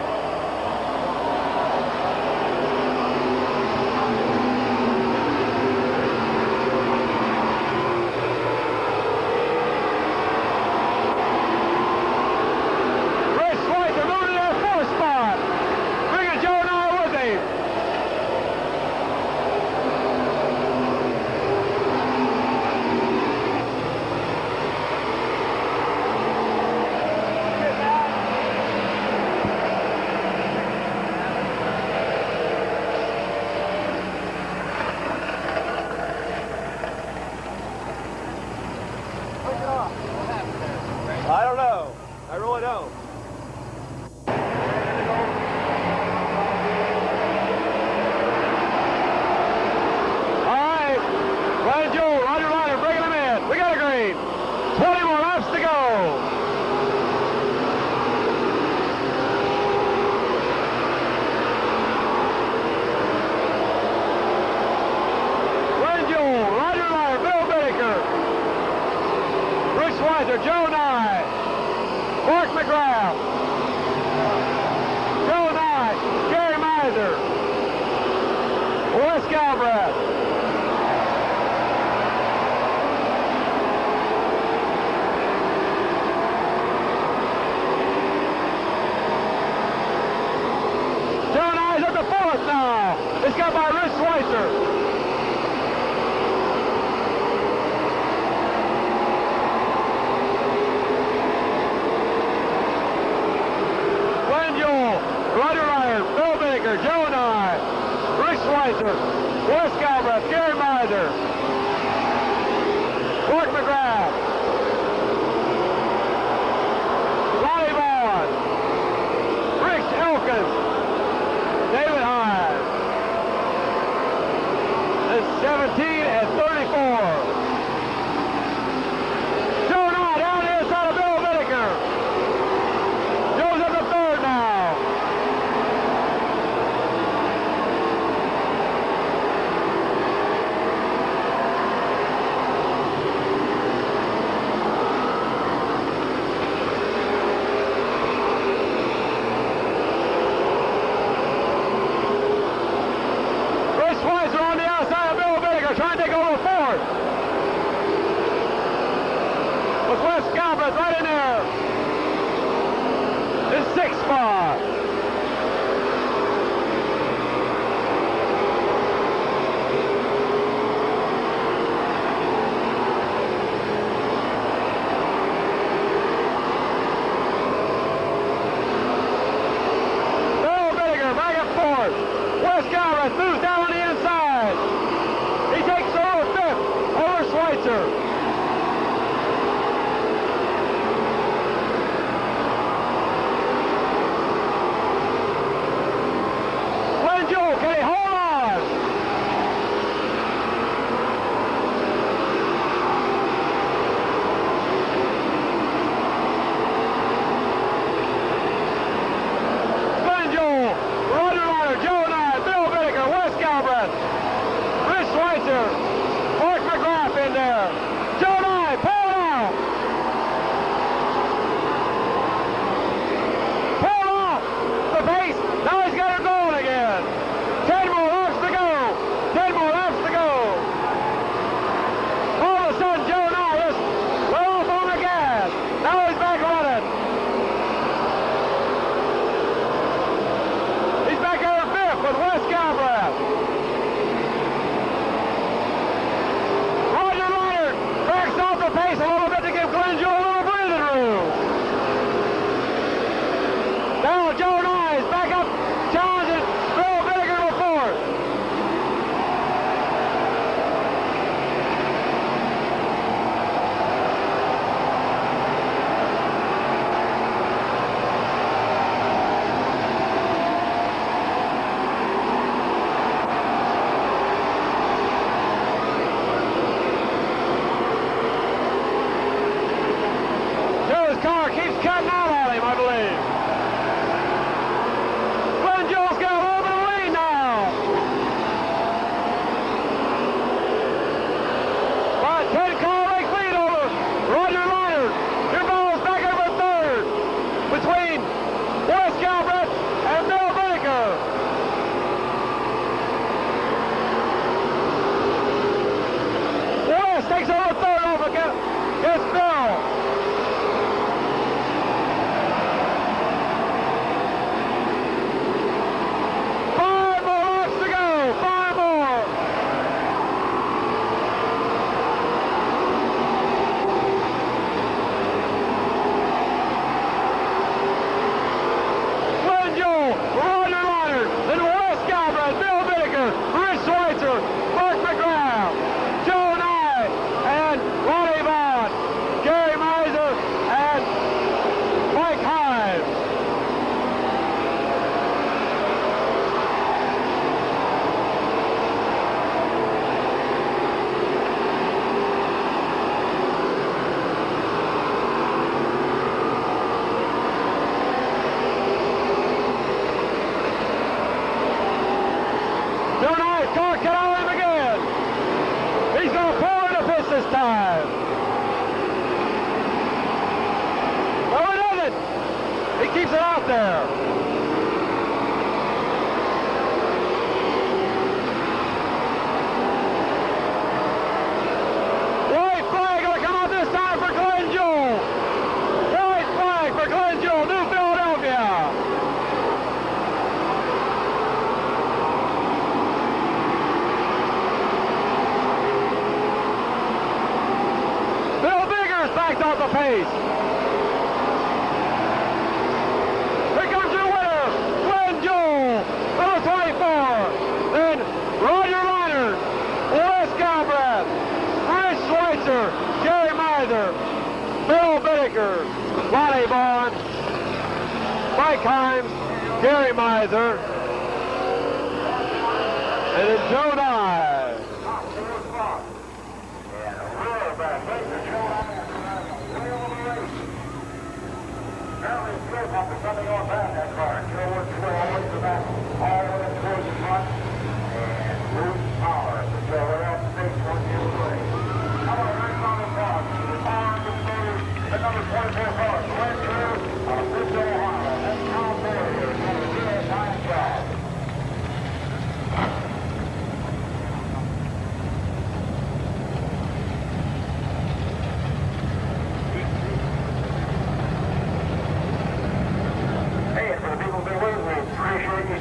Miser, Joe Nye. Mark McGrath. Joe Nye, Gary Miser. Wes Galbraith. Joe Nye's at the fourth now. It's got by Rich Schweitzer. Roger Ryan, Bill Baker, Joe Nye, Rick Schweitzer, Wes Galbraith, Gary Miser, Mark McGrath, Lonnie Vaughn, Rick Elkins, David Hines. It's 17 and 34. Joe Nye down the inside of Bill Baker. Joe's at the third now. Trying to take over the fourth. With Wes Galbraith right in there. In sixth spot. Bill Vinegar back at fourth. Wes Galbraith moves down on the inside. He takes over fifth over Schweitzer. Glenn Jewell, can he hold on? Glenn Jewell, Roger Ryder, Joe Nye, Bill Vinegar, Wes Galbraith, Rich Schweitzer, Mark McGrath in there. Joe Nye, pull out. Pull off the pace. Now he's got her going again. 10 more laps to go. 10 more laps to go. All of a sudden, Joe Nye is well off on the gas. Now he's back running. He's back out of fifth with Wes Galbraith. Roger Ryder backs off the pace a little bit to give Glenn Jewell a little breathing room. Now Joe Nye is back up, challenging Bill Vinegar to fourth. Joe's car keeps cutting out on him, I believe. Glenn Jewell's got a little bit of lead now. But 10-car length lead over Roger Ryder. Your ball's back over third between Wes Galbraith and Bill Vinegar. Wes takes over third over against Bill. Five more laps to go. 5 more. Glenn Jewell, Roger Ryder, then Wes Galbraith, Bill Vinegar, Rich Schweitzer, Mark McGrath, Joe Nye, and Lonnie Vaughn, Gary Miser, and Mike Hives. Joe Nye's car cut on him again. He's going to pull into pits this time. makes it out there. White flag will come out this time for Glenn Jewell. White flag for Glenn Jewell, New Philadelphia. Bill Biggers backed off the pace. Here comes your winner, Glenn Jewell, number 24. Then Roger Minor, Wes Galbraith, Rich Schweitzer, Gary Miser, Bill Bittker, Lonnie Vaughn, Mike Himes, Gary Miser, and then Joe Nye. Something on that car. Joe works way all the way to the back, all the way towards the front, and Bruce Power. So Joe right off the stage towards the other way. How about right on the top? On the motors, the number 24 car, Glenn Jewell of Midvale, Ohio. That's Tom Barry here. It's going to be a fine job.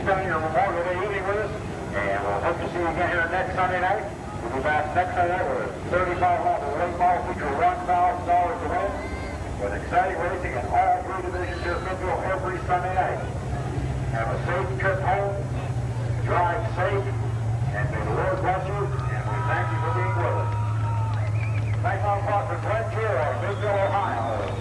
Spending your Memorial Day evening with us, and we'll hope to see you again here next Sunday night. We'll be back next Sunday night with 3,500 late model feature $1,000 to win, with exciting racing in all three divisions here at Midvale every Sunday night. Have a safe trip home, drive safe, and may the Lord bless you, and we thank you for being with us. Thanks on clock for Glenn Jewell, Midvale, Ohio.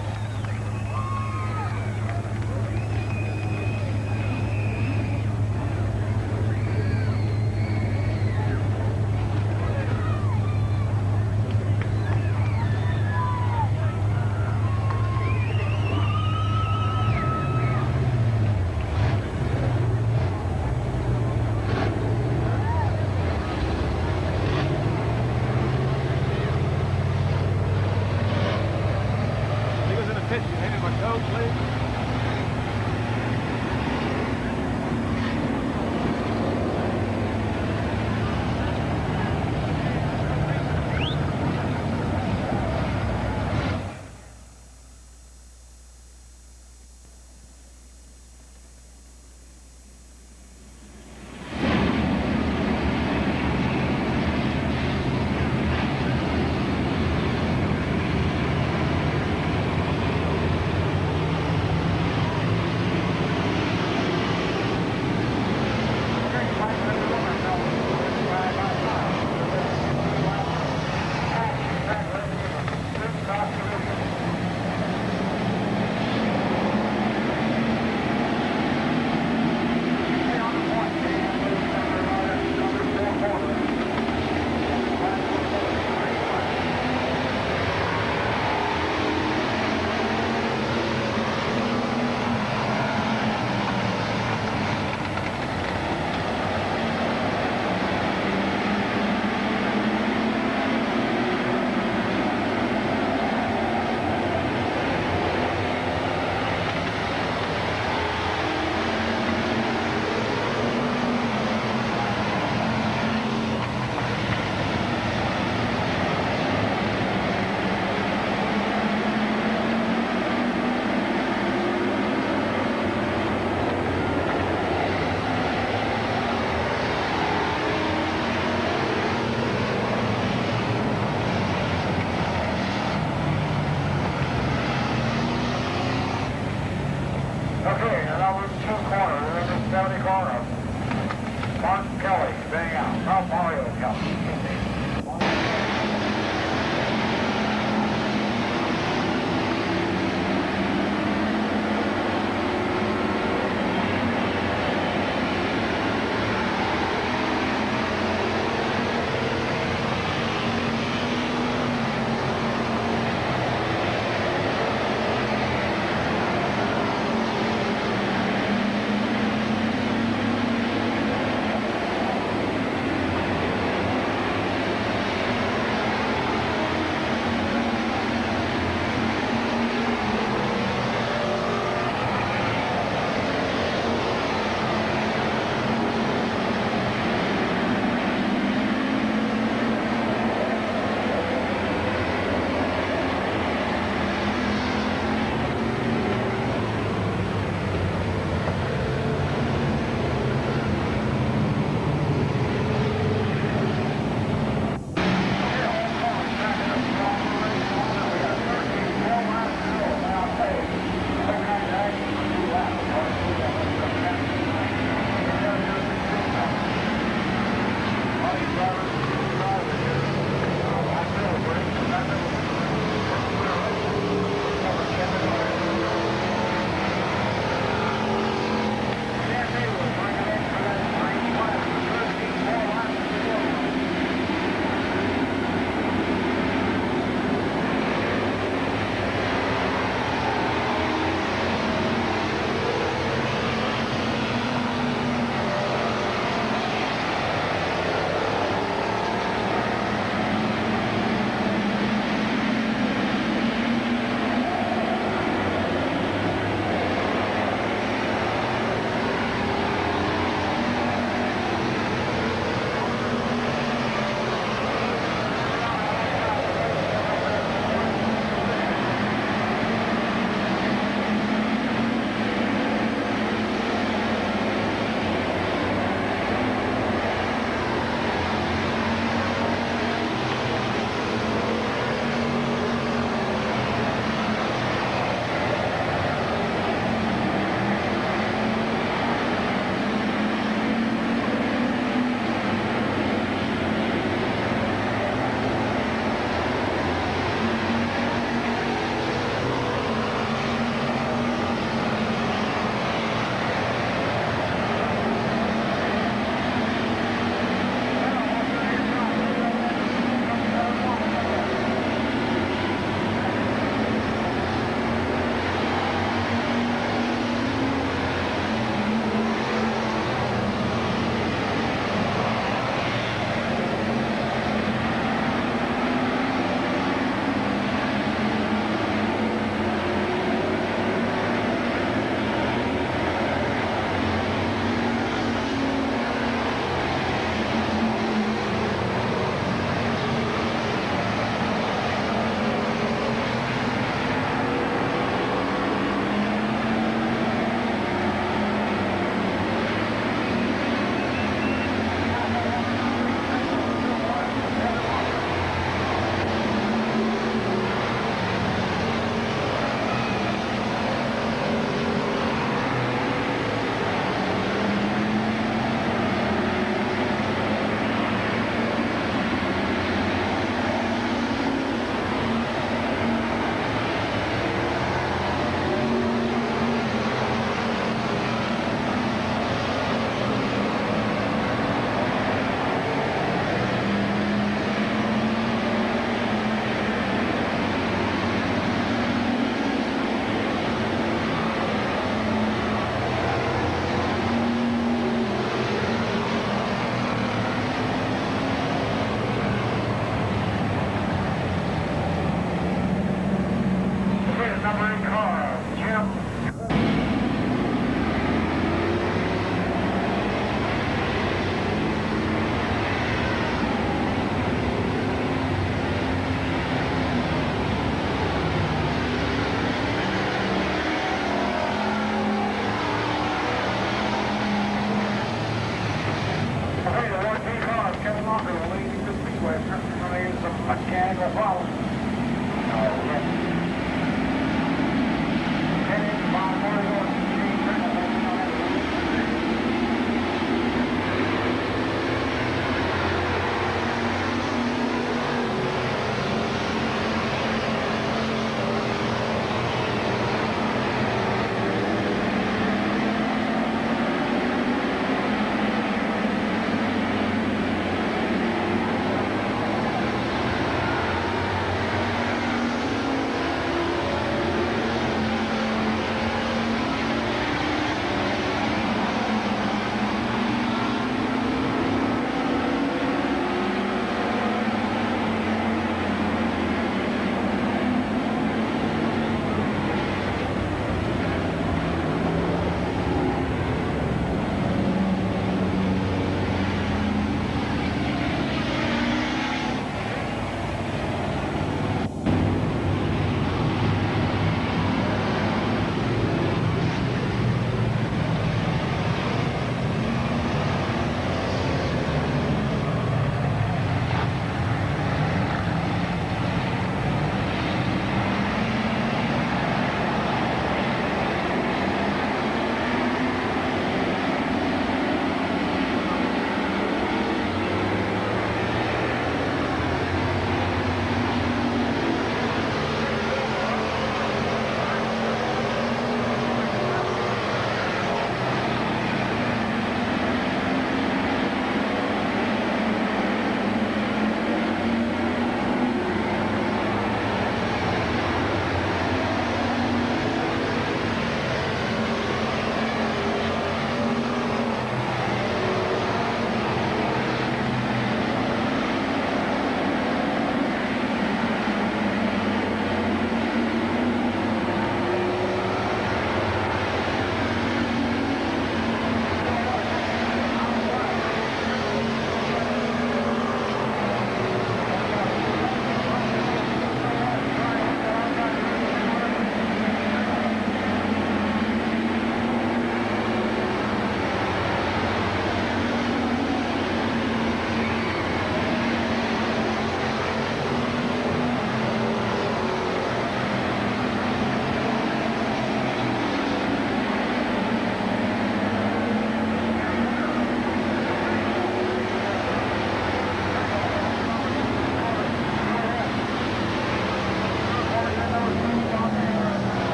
speedway. We're going to use some mechanical problems. Yes. 10-inch bottom motor going to change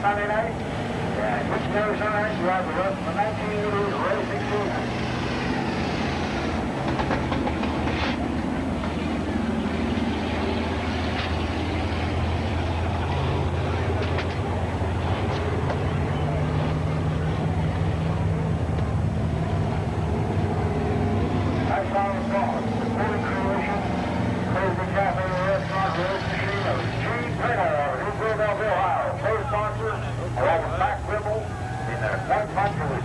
Sunday night. Yeah, which never Sunday night you have the rest of the 19 years racing season. That's all it's called. Sporting Creation, Crazy Cafe Restaurant, Roast Machine of Gene Taylor, in Philadelphia, Ohio. Co-sponsor, along with Mac Ribble, in their one country.